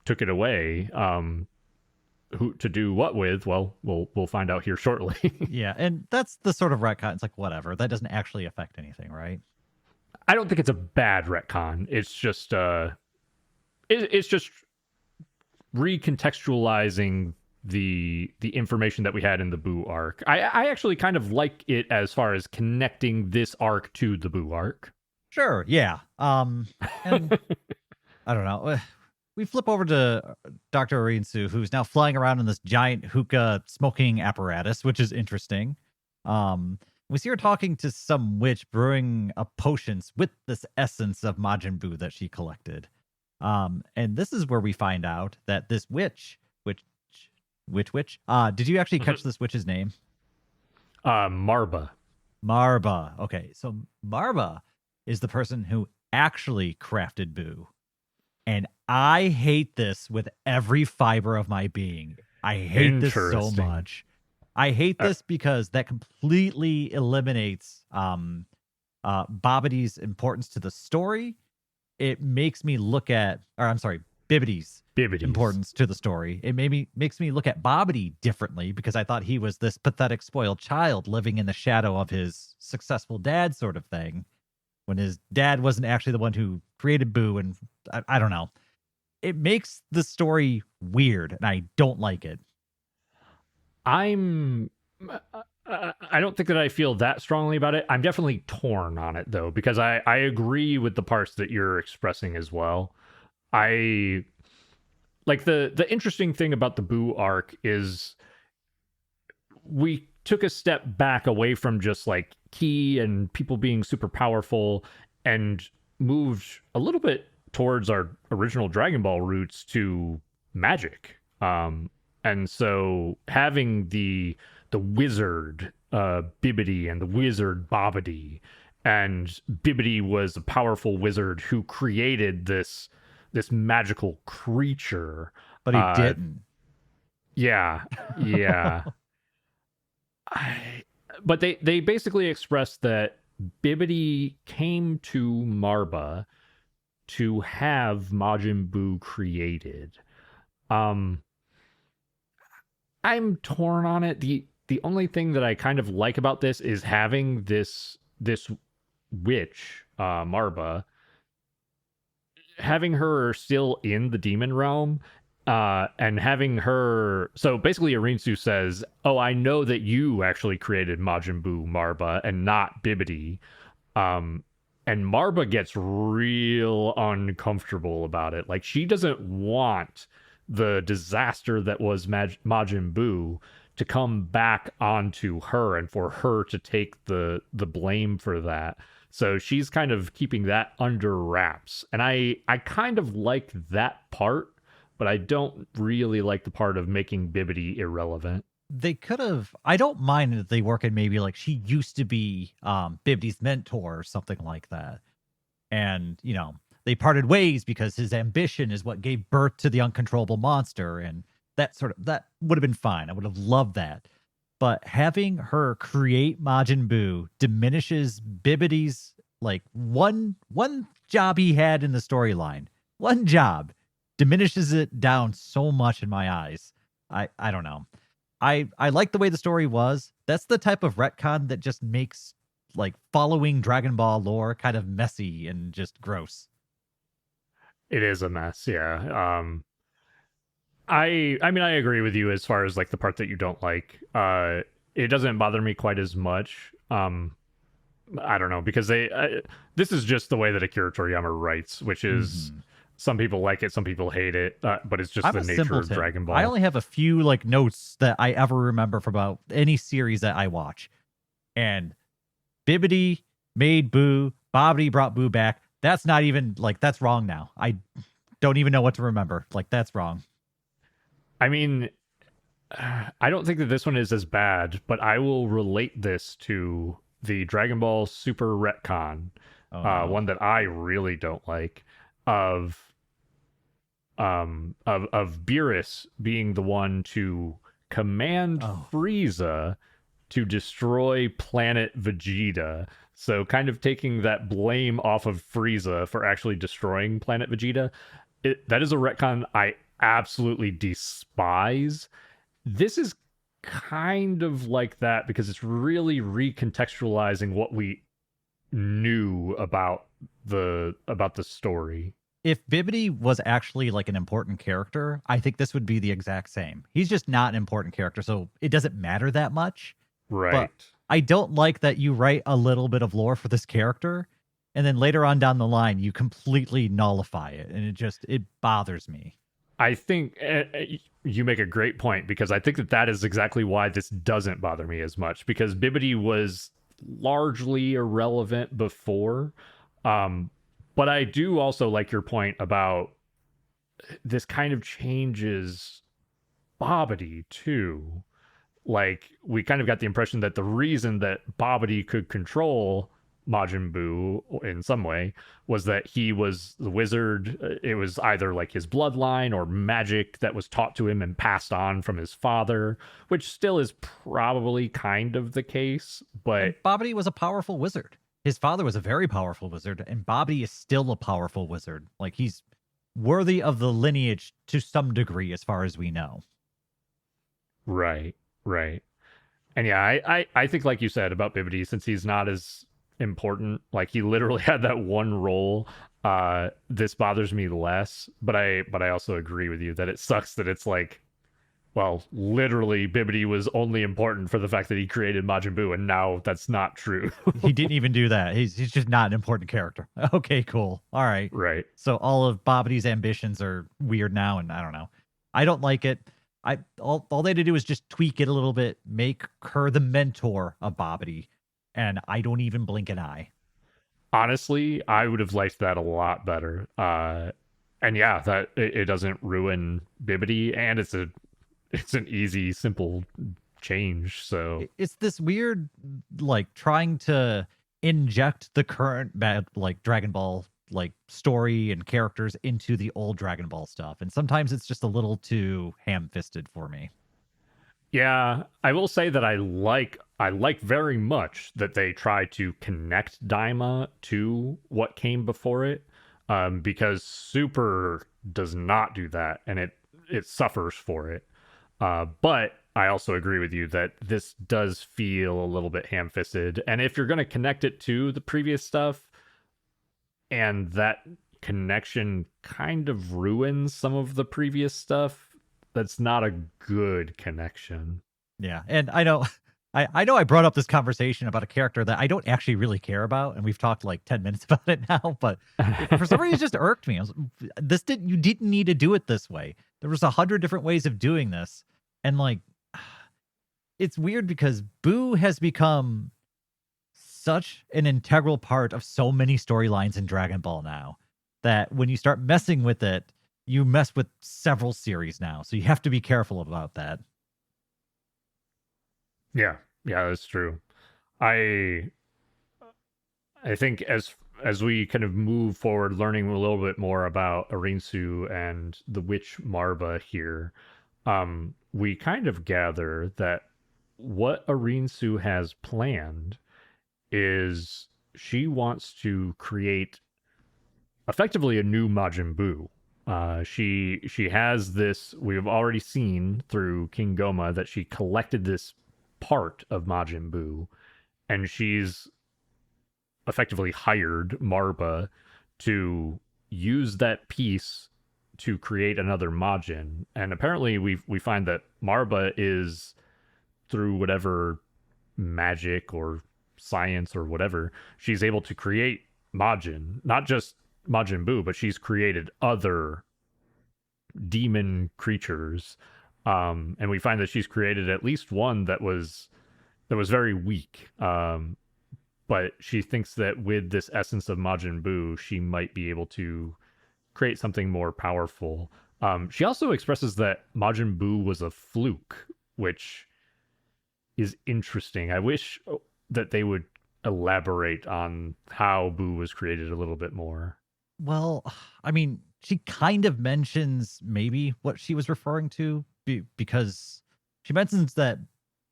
took it away. Who to do what with? Well, we'll find out here shortly. Yeah, and that's the sort of retcon. It's like, whatever. That doesn't actually affect anything, right? I don't think it's a bad retcon. It's just it's just recontextualizing the information that we had in the Buu arc. I actually kind of like it as far as connecting this arc to the Buu arc. Sure, yeah. And I don't know. We flip over to Dr. Arinsu, who's now flying around in this giant hookah smoking apparatus, which is interesting. We see her talking to some witch brewing a potions with this essence of Majin Buu that she collected. And this is where we find out that this witch, did you actually catch this witch's name? Marba. Marba. Okay, so Marba is the person who actually crafted Buu. And I hate this with every fiber of my being. I hate this so much. I hate this because that completely eliminates Babidi's importance to the story. It makes me look at, Bibidi's importance to the story. It makes me look at Babidi differently because I thought he was this pathetic, spoiled child living in the shadow of his successful dad, sort of thing, when his dad wasn't actually the one who created Buu. And I don't know. It makes the story weird, and I don't like it. I don't think that I feel that strongly about it. I'm definitely torn on it, though, because I agree with the parts that you're expressing as well. I like the interesting thing about the Buu arc is we took a step back away from just like Ki and people being super powerful and moved a little bit towards our original Dragon Ball roots to magic. And so having the wizard Bibidi and the wizard Babidi, and Bibidi was a powerful wizard who created this magical creature, but he didn't. Yeah. But they basically expressed that Bibidi came to Marba to have Majin Buu created. I'm torn on it. The only thing that I kind of like about this is having this witch, Marba, having her still in the demon realm, and having her. So basically, Arinsu says, "Oh, I know that you actually created Majin Buu, Marba, and not Bibidi." And Marba gets real uncomfortable about it. Like, she doesn't want the disaster that was Majin Buu to come back onto her and for her to take the blame for that. So she's kind of keeping that under wraps. And I kind of like that part, but I don't really like the part of making Bibbidi irrelevant. They could have. I don't mind that they work in maybe like she used to be Bibby's mentor or something like that. And, they parted ways because his ambition is what gave birth to the uncontrollable monster. And that would have been fine. I would have loved that. But having her create Majin Buu diminishes Bibbidi's like one job he had in the storyline. One job diminishes it down so much in my eyes. I don't know. I like the way the story was. That's the type of retcon that just makes like following Dragon Ball lore kind of messy and just gross. It is a mess, yeah. I mean I agree with you as far as like the part that you don't like. It doesn't bother me quite as much. I don't know because this is just the way that Akira Toriyama writes, which is some people like it, some people hate it, but it's just I'm the a nature simpleton. of Dragon Ball. I only have a few like notes that I ever remember from about any series that I watch. And Bibbidi made Boo, Bobbidi brought Boo back. That's not even like that's wrong now. I don't even know what to remember. Like that's wrong. I mean, I don't think that this one is as bad, but I will relate this to the Dragon Ball Super retcon, one that I really don't like, of Beerus being the one to command Frieza to destroy planet Vegeta. So kind of taking that blame off of Frieza for actually destroying planet Vegeta. That is a retcon I absolutely despise. This is kind of like that because it's really recontextualizing what we knew about the story. If Bibbidi was actually like an important character, I think this would be the exact same. He's just not an important character, so it doesn't matter that much. Right. But I don't like that you write a little bit of lore for this character, and then later on down the line, you completely nullify it, and it bothers me. I think you make a great point because I think that is exactly why this doesn't bother me as much because Bibbidi was largely irrelevant before. But I do also like your point about this kind of changes Bobbidi too. Like we kind of got the impression that the reason that Bobbidi could control Majin Buu in some way was that he was the wizard. It was either like his bloodline or magic that was taught to him and passed on from his father, which still is probably kind of the case. But and Bobbidi was a powerful wizard. His father was a very powerful wizard, and Bobbidi is still a powerful wizard. Like he's worthy of the lineage to some degree, as far as we know. Right. And yeah, I think like you said about Bibbidi, since he's not as important, like he literally had that one role, this bothers me less. But I also agree with you that it sucks that it's like, well, literally Bibbidi was only important for the fact that he created Majin Buu, and now that's not true. He didn't even do that. He's just not an important character. Okay, cool. All right. Right. So all of Bobbidi's ambitions are weird now, and I don't know. I don't like it. All they had to do is just tweak it a little bit, make her the mentor of Bobbidi, and I don't even blink an eye. Honestly, I would have liked that a lot better. And yeah, that it doesn't ruin Bibbidi, and it's an easy, simple change. So It's this weird, like trying to inject the current bad, like Dragon Ball, like story and characters into the old Dragon Ball stuff, and sometimes it's just a little too ham-fisted for me. yeah, I will say that I like very much that they try to connect Daima to what came before it, because Super does not do that, and it suffers for it. But I also agree with you that this does feel a little bit ham-fisted, and if you're going to connect it to the previous stuff, and that connection kind of ruins some of the previous stuff, that's not a good connection. Yeah, and I know, I brought up this conversation about a character that I don't actually really care about, and we've talked like 10 minutes about it now. But for some reason, it just irked me. You didn't need to do it this way. There was 100 different ways of doing this, and like, it's weird because Boo has become such an integral part of so many storylines in Dragon Ball now that when you start messing with it, you mess with several series now. So you have to be careful about that. Yeah, yeah, that's true. I I think as we kind of move forward, learning a little bit more about Arinsu and the witch Marba here, we kind of gather that what Arinsu has planned is she wants to create effectively a new Majin Buu. She has this. We've already seen through King Goma that she collected this part of Majin Buu, and she's effectively hired Marba to use that piece to create another Majin. And apparently, we find that Marba is through whatever magic or science or whatever, she's able to create Majin, not just Majin Buu, but she's created other demon creatures. And we find that she's created at least one that was very weak. But she thinks that with this essence of Majin Buu, she might be able to create something more powerful. She also expresses that Majin Buu was a fluke, which is interesting. I wish that they would elaborate on how Buu was created a little bit more. Well, I mean, she kind of mentions maybe what she was referring to because she mentions that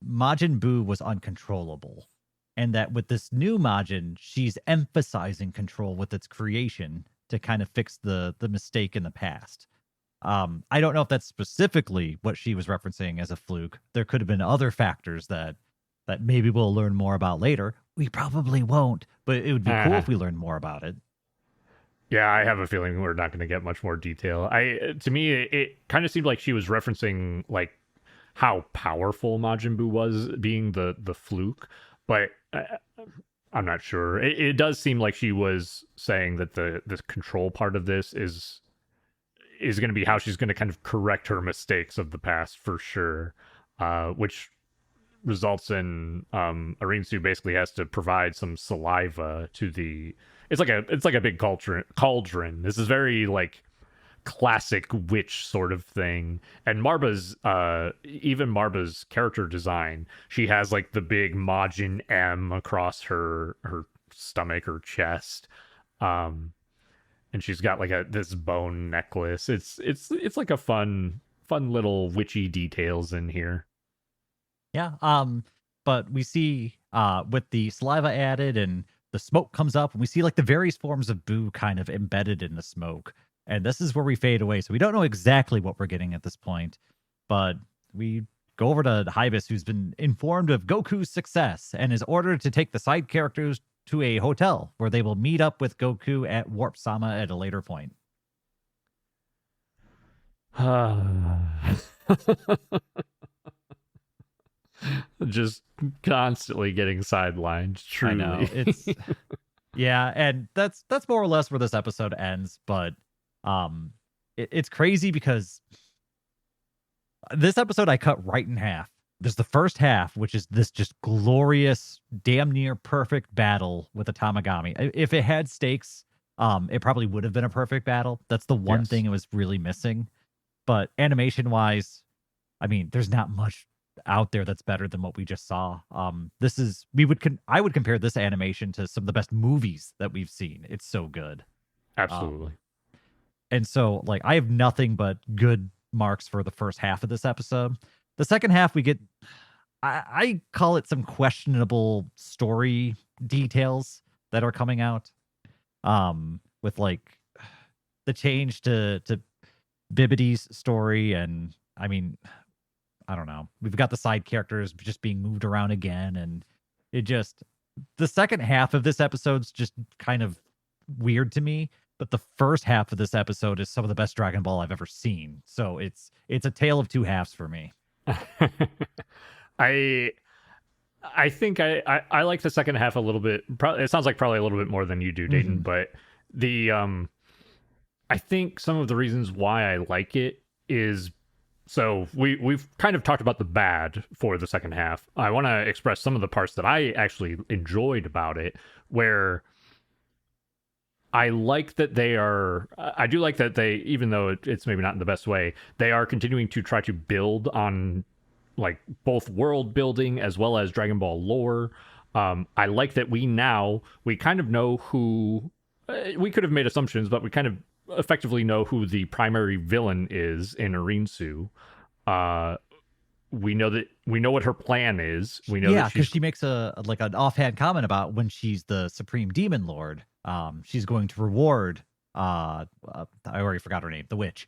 Majin Buu was uncontrollable, and that with this new Majin, she's emphasizing control with its creation to kind of fix the mistake in the past. I don't know if that's specifically what she was referencing as a fluke. There could have been other factors that maybe we'll learn more about later. We probably won't, but it would be cool if we learned more about it. Yeah, I have a feeling we're not going to get much more detail. To me, it kind of seemed like she was referencing like how powerful Majin Buu was, being the fluke, but I'm not sure. It does seem like she was saying that the control part of this is going to be how she's going to kind of correct her mistakes of the past for sure, which results in Arinsu basically has to provide some saliva to the. It's like a big cauldron. This is very like classic witch sort of thing. And even Marba's character design, she has like the big Majin M across her stomach or chest. And she's got like this bone necklace. It's like a fun little witchy details in here. Yeah. But we see with the saliva added and the smoke comes up, and we see like the various forms of Buu kind of embedded in the smoke. And this is where we fade away. So we don't know exactly what we're getting at this point. But we go over to Hybis, who's been informed of Goku's success and is ordered to take the side characters to a hotel where they will meet up with Goku at Warp Sama at a later point. Just constantly getting sidelined. Truly. I know. It's yeah, and that's more or less where this episode ends, but it's crazy because this episode I cut right in half. There's the first half, which is this just glorious, damn near perfect battle with a Tamagami. If it had stakes, it probably would have been a perfect battle. That's the one thing it was really missing. But animation wise, I mean, there's not much out there that's better than what we just saw. This is I would compare this animation to some of the best movies that we've seen. It's so good. Absolutely. And so like I have nothing but good marks for the first half of this episode. The second half we get I call it some questionable story details that are coming out. With like the change to Bibbidi's story, and I mean, I don't know. We've got the side characters just being moved around again, and the second half of this episode's just kind of weird to me. But the first half of this episode is some of the best Dragon Ball I've ever seen. So it's a tale of two halves for me. I think I like the second half a little bit. It sounds like probably a little bit more than you do, Dayton. But I think some of the reasons why I like it is So we've kind of talked about the bad for the second half. I want to express some of the parts that I actually enjoyed about it, where I like that they are. I do like that they, even though it's maybe not in the best way, they are continuing to try to build on like both world building as well as Dragon Ball lore. I like that we kind of know who. We could have made assumptions, but we kind of effectively know who the primary villain is in Arinsu. We know what her plan is. We know Yeah, that because she's she makes like an offhand comment about when she's the Supreme Demon Lord, she's going to reward I already forgot her name, the witch.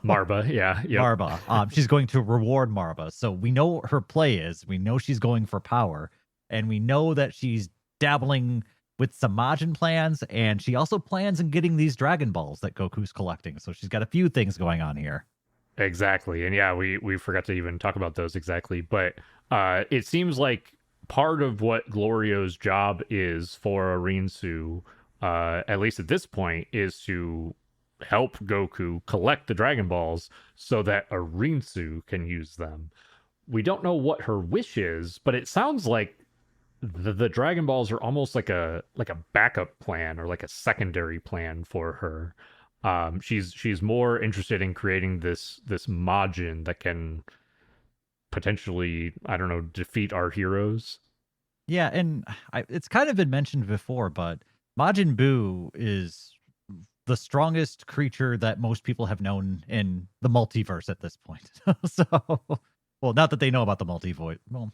Marba. Yeah, yep. Marba. She's going to reward Marba. So we know what her play is. We know she's going for power, and we know that she's dabbling with some Majin plans, and she also plans on getting these Dragon Balls that Goku's collecting. So she's got a few things going on here. Exactly. And yeah, we forgot to even talk about those exactly. But it seems like part of what Glorio's job is for Arinsu, at least at this point, is to help Goku collect the Dragon Balls so that Arinsu can use them. We don't know what her wish is, but it sounds like the Dragon Balls are almost like a backup plan or like a secondary plan for her. She's more interested in creating this Majin that can potentially, I don't know, defeat our heroes. Yeah, and it's kind of been mentioned before, but Majin Buu is the strongest creature that most people have known in the multiverse at this point. So, well, not that they know about the multiverse. Well,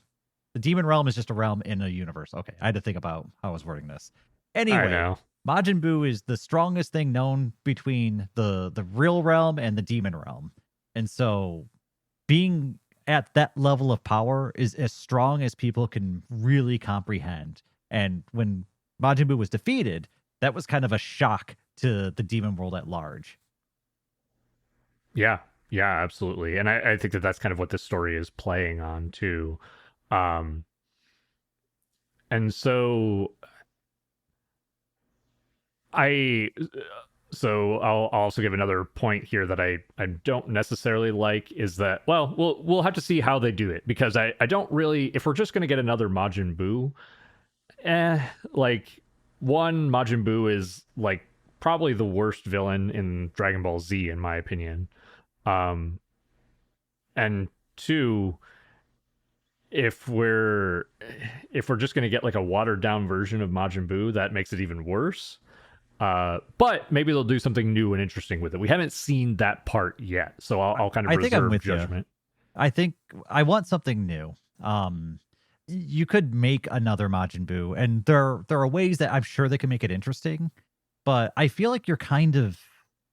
the demon realm is just a realm in a universe. Okay, I had to think about how I was wording this. I Anyway, know. Majin Buu is the strongest thing known between the real realm and the demon realm. And so being at that level of power is as strong as people can really comprehend. And when Majin Buu was defeated, that was kind of a shock to the demon world at large. Yeah, yeah, absolutely. And I think that that's kind of what this story is playing on too. Um, and so I I'll also give another point here that I don't necessarily like is that, well, we'll have to see how they do it, because I don't really, if we're just going to get another Majin Buu, like, one, Majin Buu is like probably the worst villain in Dragon Ball Z in my opinion. Um and two, if we're just going to get like a watered down version of Majin Buu, that makes it even worse. But maybe they'll do something new and interesting with it. We haven't seen that part yet, so I'll kind of I think I'm reserve with judgment. you. I think I want something new. You could make another Majin Buu, and there are ways that I'm sure they can make it interesting, but I feel like you're kind of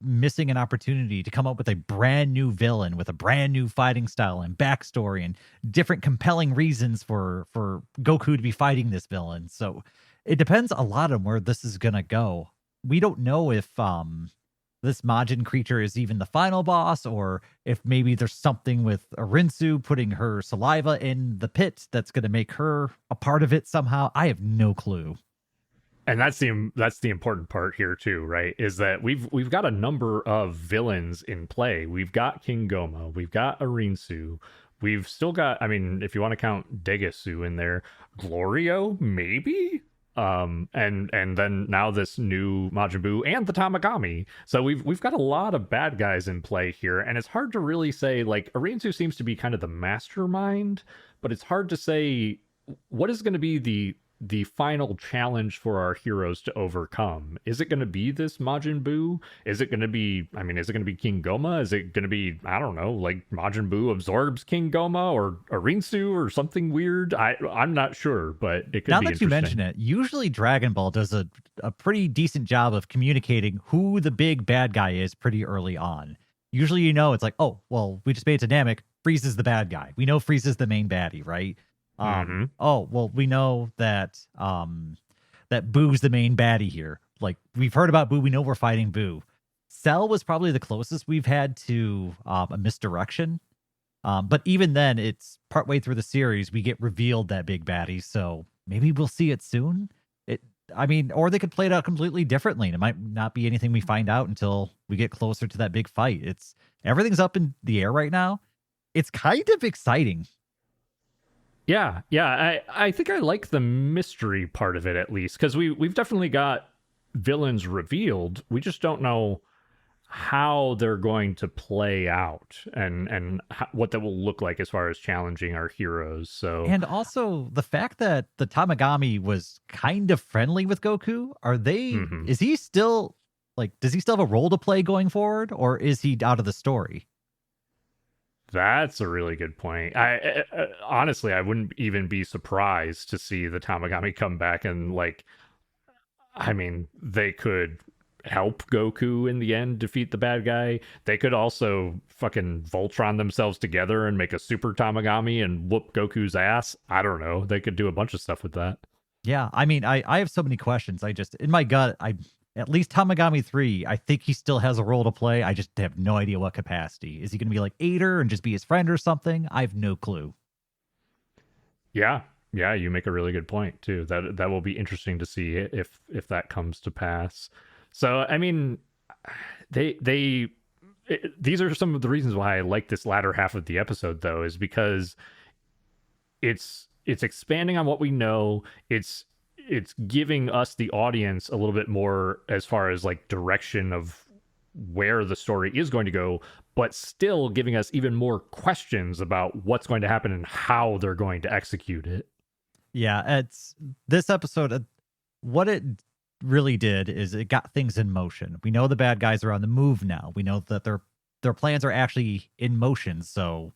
missing an opportunity to come up with a brand new villain with a brand new fighting style and backstory and different compelling reasons for Goku to be fighting this villain. So it depends a lot on where this is gonna go. We don't know if this Majin creature is even the final boss, or if maybe there's something with Arinsu putting her saliva in the pit that's going to make her a part of it somehow. I have no clue. And that's the important part here too, right? Is that we've got a number of villains in play. We've got King Goma, we've got Arinsu, we've still got, I mean, if you want to count Degasu in there, Glorio, maybe. And then now this new Majin Buu and the Tamagami. So we've got a lot of bad guys in play here, and it's hard to really say, like, Arinsu seems to be kind of the mastermind, but it's hard to say what is going to be the final challenge for our heroes to overcome. Is it going to be this Majin Buu? Is it going to be, I mean, is it going to be King Goma? Is it going to be, I don't know, like Majin Buu absorbs King Goma or Arinsu or something weird? I'm not sure, but it could Now be that you mention interesting. it, usually Dragon Ball does a pretty decent job of communicating who the big bad guy is pretty early on. Usually, it's like, oh, well, we just made it dynamic. Frieza's the bad guy. We know Frieza's the main baddie, right? Hmm. Oh, well, we know that that Boo's the main baddie here. Like, we've heard about Boo, we know we're fighting Boo. Cell was probably the closest we've had to a misdirection. But even then, it's partway through the series we get revealed that big baddie, so maybe we'll see it soon. I mean, or they could play it out completely differently. And it might not be anything we find out until we get closer to that big fight. Everything's up in the air right now. it's kind of exciting. Yeah. I think I like the mystery part of it at least, because we've definitely got villains revealed. We just don't know how they're going to play out and what that will look like as far as challenging our heroes. So And also the fact that the Tamagami was kind of friendly with Goku, mhm. is he still like, does he still have a role to play going forward, or is he out of the story? That's a really good point. Honestly, I wouldn't even be surprised to see the Tamagami come back and like, I mean, they could help Goku in the end defeat the bad guy. They could also fucking Voltron themselves together and make a super Tamagami and whoop Goku's ass. I don't know. They could do a bunch of stuff with that. Yeah, I mean, I have so many questions. I just in my gut, I at least Tamagami 3, I think he still has a role to play. I just have no idea what capacity. Is he going to be like Ader and just be his friend or something? I have no clue. Yeah. Yeah, you make a really good point too. That will be interesting to see if that comes to pass. So, I mean, these are some of the reasons why I like this latter half of the episode though, is because it's expanding on what we know. It's giving us the audience a little bit more as far as like direction of where the story is going to go, but still giving us even more questions about what's going to happen and how they're going to execute it. Yeah, it's this episode. What it really did is it got things in motion. We know the bad guys are on the move now. We know that their plans are actually in motion. So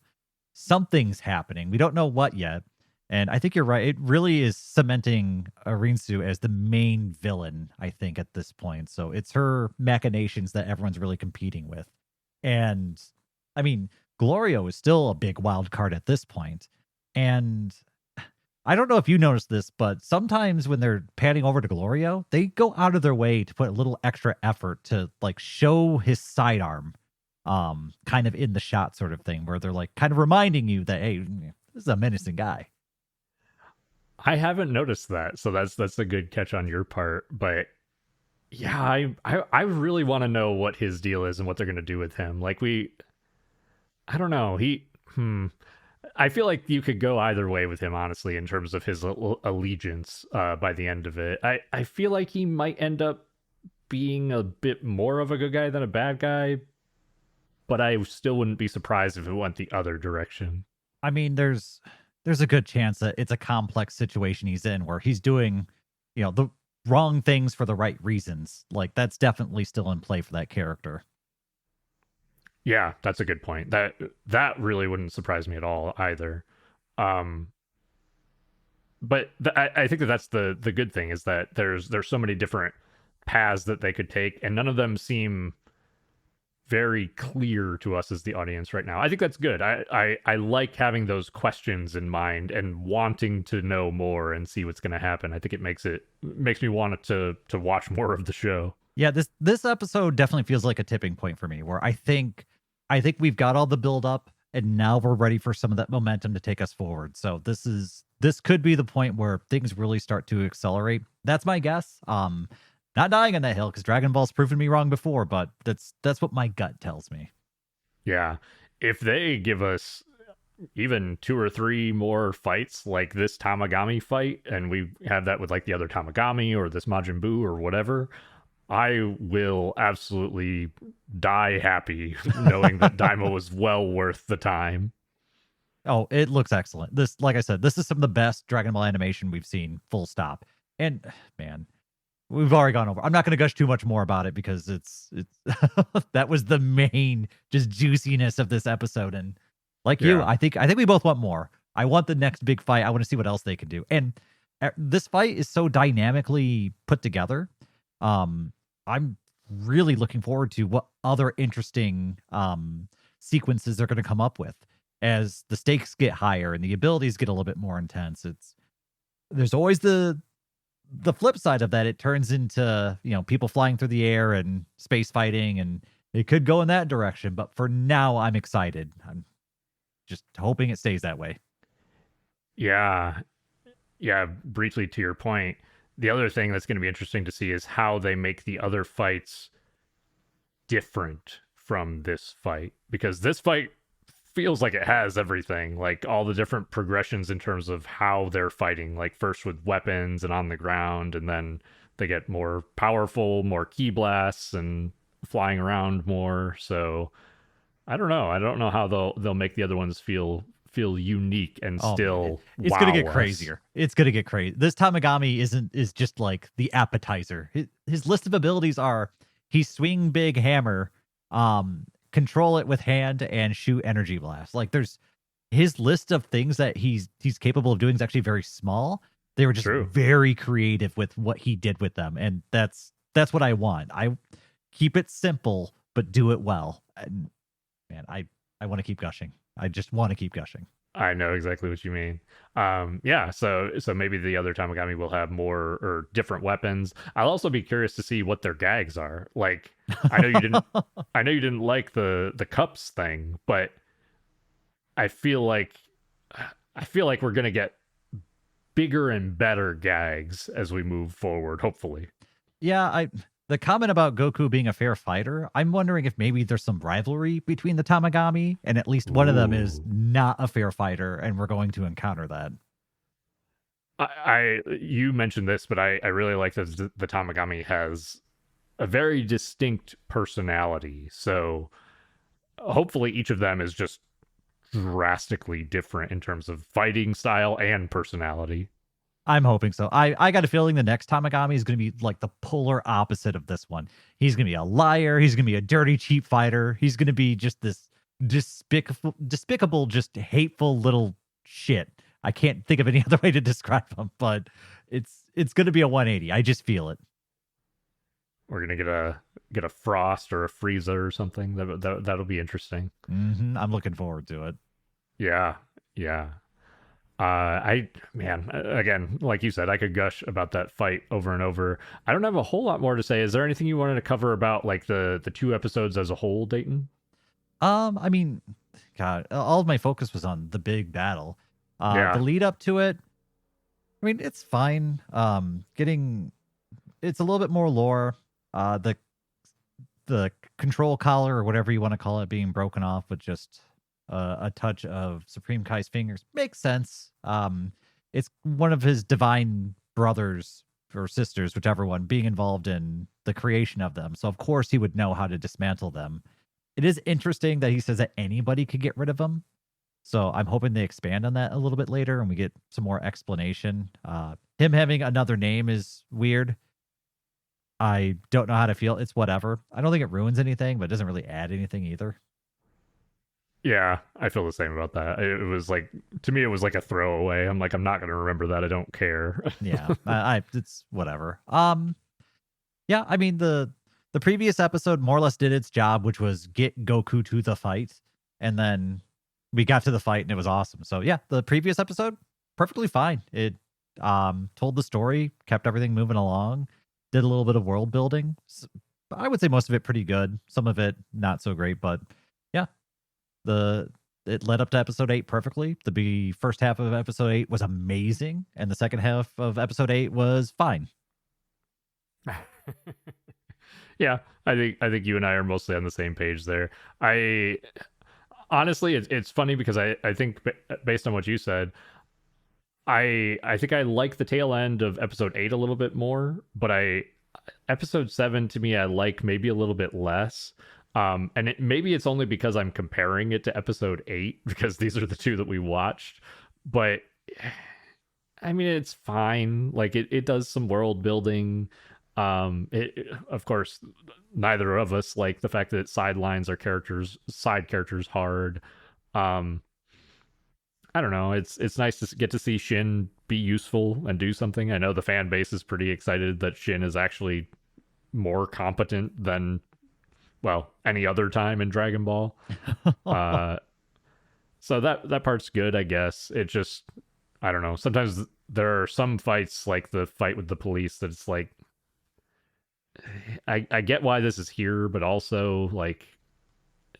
something's happening. We don't know what yet. And I think you're right. It really is cementing Arinsu as the main villain, I think, at this point. So it's her machinations that everyone's really competing with. And I mean, Glorio is still a big wild card at this point. And I don't know if you noticed this, but sometimes when they're panning over to Glorio, they go out of their way to put a little extra effort to like show his sidearm kind of in the shot sort of thing, where they're like kind of reminding you that, hey, this is a menacing guy. I haven't noticed that, so that's a good catch on your part. But yeah, I really want to know what his deal is and what they're gonna do with him. Like I don't know. I feel like you could go either way with him, honestly, in terms of his allegiance by the end of it. I feel like he might end up being a bit more of a good guy than a bad guy, but I still wouldn't be surprised if it went the other direction. I mean, there's a good chance that it's a complex situation he's in where he's doing, the wrong things for the right reasons. Like that's definitely still in play for that character. Yeah, that's a good point. That really wouldn't surprise me at all either. Um, but I think that's the good thing, is that there's so many different paths that they could take, and none of them seem very clear to us as the audience right now. I think that's good. I like having those questions in mind and wanting to know more and see what's going to happen. I think it makes me want to watch more of the show. Yeah, this episode definitely feels like a tipping point for me, where I think we've got all the build up and now we're ready for some of that momentum to take us forward. So this could be the point where things really start to accelerate. That's my guess. Not dying on that hill because Dragon Ball's proven me wrong before, but that's what my gut tells me. Yeah. If they give us even 2 or 3 more fights like this Tamagami fight, and we have that with like the other Tamagami or this Majin Buu or whatever, I will absolutely die happy knowing that Daima was well worth the time. Oh, it looks excellent. This, like I said, this is some of the best Dragon Ball animation we've seen, full stop. And man, we've already gone over. I'm not going to gush too much more about it because it's that was the main just juiciness of this episode. And like you, Yeah. I think we both want more. I want the next big fight. I want to see what else they can do. And this fight is so dynamically put together. I'm really looking forward to what other interesting sequences they're going to come up with as the stakes get higher and the abilities get a little bit more intense. There's always the flip side of that. It turns into, people flying through the air and space fighting, and it could go in that direction. But for now, I'm excited. I'm just hoping it stays that way. Yeah. Yeah. Briefly to your point, the other thing that's going to be interesting to see is how they make the other fights different from this fight, because this fight feels like it has everything, like all the different progressions in terms of how they're fighting, like first with weapons and on the ground, and then they get more powerful, more key blasts and flying around more. So I don't know. I don't know how they'll make the other ones feel unique and Oh man, still it's gonna wow get us. crazier. It's gonna get crazy. This Tamagami is just like the appetizer. His list of abilities are he swing big hammer, control it with hand, and shoot energy blast. Like there's his list of things that he's capable of doing is actually very small. They were just True. very creative with what he did with them, and that's what I want. I keep it simple, but do it well. And man, I want to keep gushing. I just want to keep gushing. I know exactly what you mean. Yeah, so maybe the other Tamagami will have more or different weapons. I'll also be curious to see what their gags are. Like, I know you didn't, I know you didn't like the cups thing, but I feel like, I feel like we're gonna get bigger and better gags as we move forward. Hopefully. Yeah, I the comment about Goku being a fair fighter, I'm wondering if maybe there's some rivalry between the Tamagami, and at least one of them is Ooh. not a fair fighter, and we're going to encounter that. You mentioned this, but I really like that the Tamagami has a very distinct personality. So hopefully each of them is just drastically different in terms of fighting style and personality. I'm hoping so. I got a feeling the next Tamagami is going to be like the polar opposite of this one. He's going to be a liar. He's going to be a dirty, cheap fighter. He's going to be just this despicable, just hateful little shit. I can't think of any other way to describe him, but it's going to be a 180. I just feel it. We're gonna get a Frost or a Frieza or something. That'll be interesting. I'm looking forward to it. Yeah, yeah. I man, again, like you said, I could gush about that fight over and over. I don't have a whole lot more to say. Is there anything you wanted to cover about like the two episodes as a whole, Dayton? I mean, God, all of my focus was on the big battle. The Yeah, lead up to it, I mean, it's fine. Getting it's a little bit more lore. The control collar or whatever you want to call it being broken off with just a touch of Supreme Kai's fingers makes sense. It's one of his divine brothers or sisters, whichever one, being involved in the creation of them. So of course he would know how to dismantle them. It is interesting that he says that anybody could get rid of them. So I'm hoping they expand on that a little bit later and we get some more explanation. Him having another name is weird. I don't know how to feel. It's whatever. I don't think it ruins anything, but it doesn't really add anything either. yeah, I feel the same about that. It was like to me, it was like a throwaway. I'm like, I'm not gonna remember that. I don't care. Yeah, I it's whatever. Yeah, I mean the previous episode more or less did its job, which was get Goku to the fight, and then we got to the fight and it was awesome. So yeah, the previous episode perfectly fine. It told the story, kept everything moving along, did a little bit of world building. I would say most of it pretty good. Some of it not so great, but yeah, the it led up to episode 8 perfectly. First half of episode 8 was amazing, and the second half of episode 8 was fine. Yeah, I think you and I are mostly on the same page there. I honestly, it's funny because I think based on what you said, I think I like the tail end of episode 8 a little bit more, but I episode 7 to me I like maybe a little bit less. And maybe it's only because I'm comparing it to episode 8 because these are the two that we watched, but I mean it's fine. Like it does some world building. Of course neither of us like the fact that it sidelines our side characters hard. Um I don't know. It's nice to get to see Shin be useful and do something. I know the fan base is pretty excited that Shin is actually more competent than well any other time in Dragon Ball. Uh, so that part's good, I guess. It just I don't know. Sometimes there are some fights like the fight with the police that it's like I get why this is here, but also like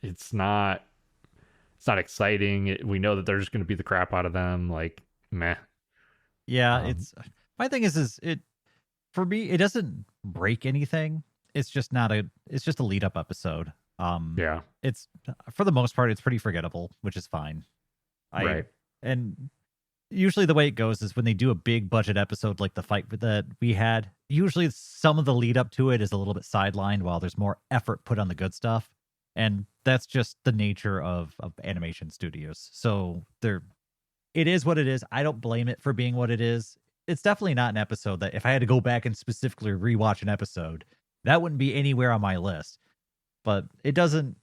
it's not it's not exciting. We know that they're just going to beat the crap out of them. Like meh. Yeah, Um, it's my thing is it for me it doesn't break anything. It's just not a it's just a lead up episode. Yeah. It's for the most part, it's pretty forgettable, which is fine. Right. And usually the way it goes is when they do a big budget episode like the fight that we had, usually some of the lead up to it is a little bit sidelined while there's more effort put on the good stuff. And that's just the nature of animation studios. So it is what it is. I don't blame it for being what it is. It's definitely not an episode that if I had to go back and specifically rewatch an episode, that wouldn't be anywhere on my list. But it doesn't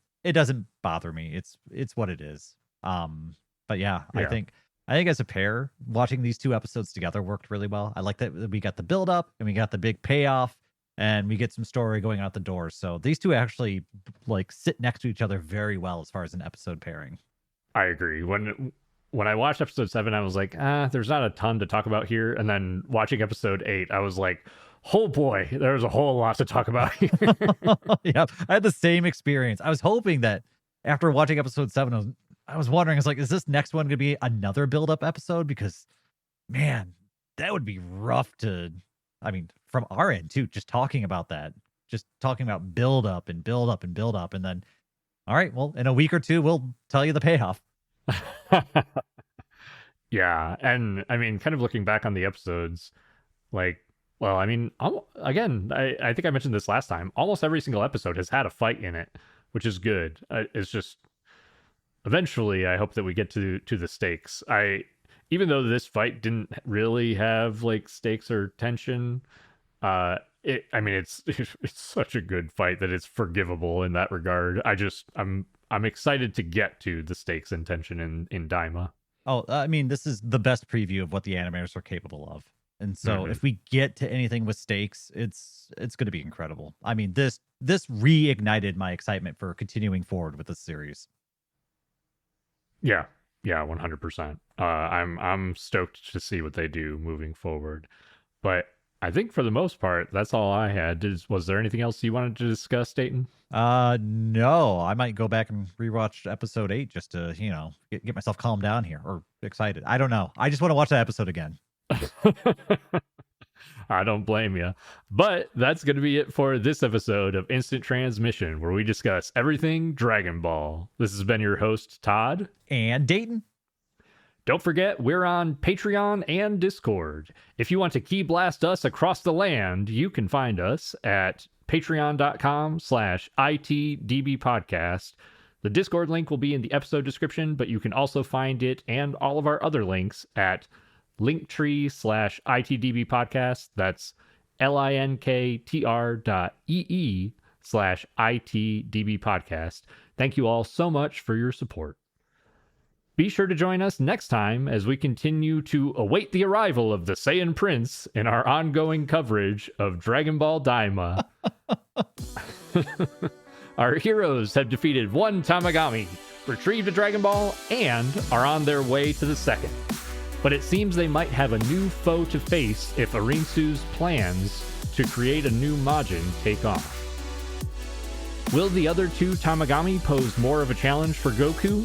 bother me. It's what it is. But yeah, I Yeah. think as a pair, watching these two episodes together worked really well. I like that we got the build up and we got the big payoff and we get some story going out the door. So these two actually like sit next to each other very well as far as an episode pairing. I agree. When I watched episode 7, I was like, there's not a ton to talk about here. And then watching episode 8, I was like, oh boy, there's a whole lot to talk about here. Yeah, I had the same experience. I was hoping that after watching episode 7, I was wondering, I was like, is this next one going to be another build up episode? Because man, that would be rough to, I mean, from our end too, just talking about that, just talking about build up and build up and build up. And then, all right, well, in a week or two, we'll tell you the payoff. Yeah. And I mean, kind of looking back on the episodes, like, well, I mean, again, I think I mentioned this last time. Almost every single episode has had a fight in it, which is good. It's just eventually, I hope that we get to the stakes. Even though this fight didn't really have like stakes or tension, I mean, it's it's such a good fight that it's forgivable in that regard. I'm excited to get to the stakes and tension in Daima. Oh, I mean, this is the best preview of what the animators are capable of. And so if we get to anything with stakes, it's going to be incredible. I mean, this reignited my excitement for continuing forward with this series. Yeah, 100%. I'm stoked to see what they do moving forward. But I think for the most part, that's all I had. Was there anything else you wanted to discuss, Dayton? No, I might go back and rewatch episode 8 just to, get myself calmed down here or excited. I don't know. I just want to watch that episode again. I don't blame you. But that's going to be it for this episode of Instant Transmission, where we discuss everything Dragon Ball. This has been your host, Todd. And Dayton. Don't forget, we're on Patreon and Discord. If you want to key blast us across the land, you can find us at patreon.com/ITDBpodcast. The Discord link will be in the episode description, but you can also find it and all of our other links at linktree/ITDBpodcast. That's linktr.ee/ITDBpodcast. Thank you all so much for your support. Be sure to join us next time as we continue to await the arrival of the Saiyan Prince in our ongoing coverage of Dragon Ball Daima. Our heroes have defeated one Tamagami, retrieved a Dragon Ball, and are on their way to the second. But it seems they might have a new foe to face if Arinsu's plans to create a new Majin take off. Will the other two Tamagami pose more of a challenge for Goku?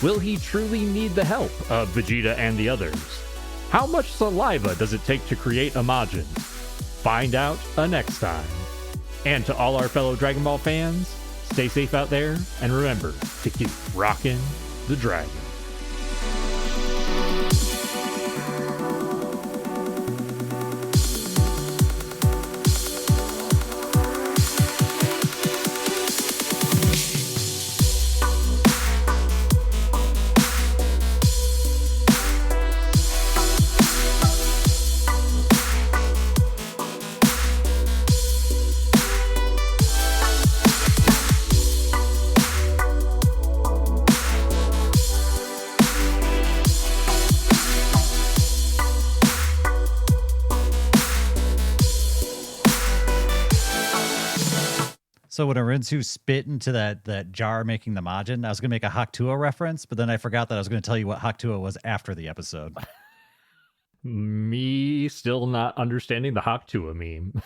Will he truly need the help of Vegeta and the others? How much saliva does it take to create a Majin? Find out next time. And to all our fellow Dragon Ball fans, stay safe out there, and remember to keep rocking the dragon. So when Arinsu spit into that jar making the Majin, I was going to make a Hakuto reference, but then I forgot that I was going to tell you what Hakuto was after the episode. Me still not understanding the Hakuto meme.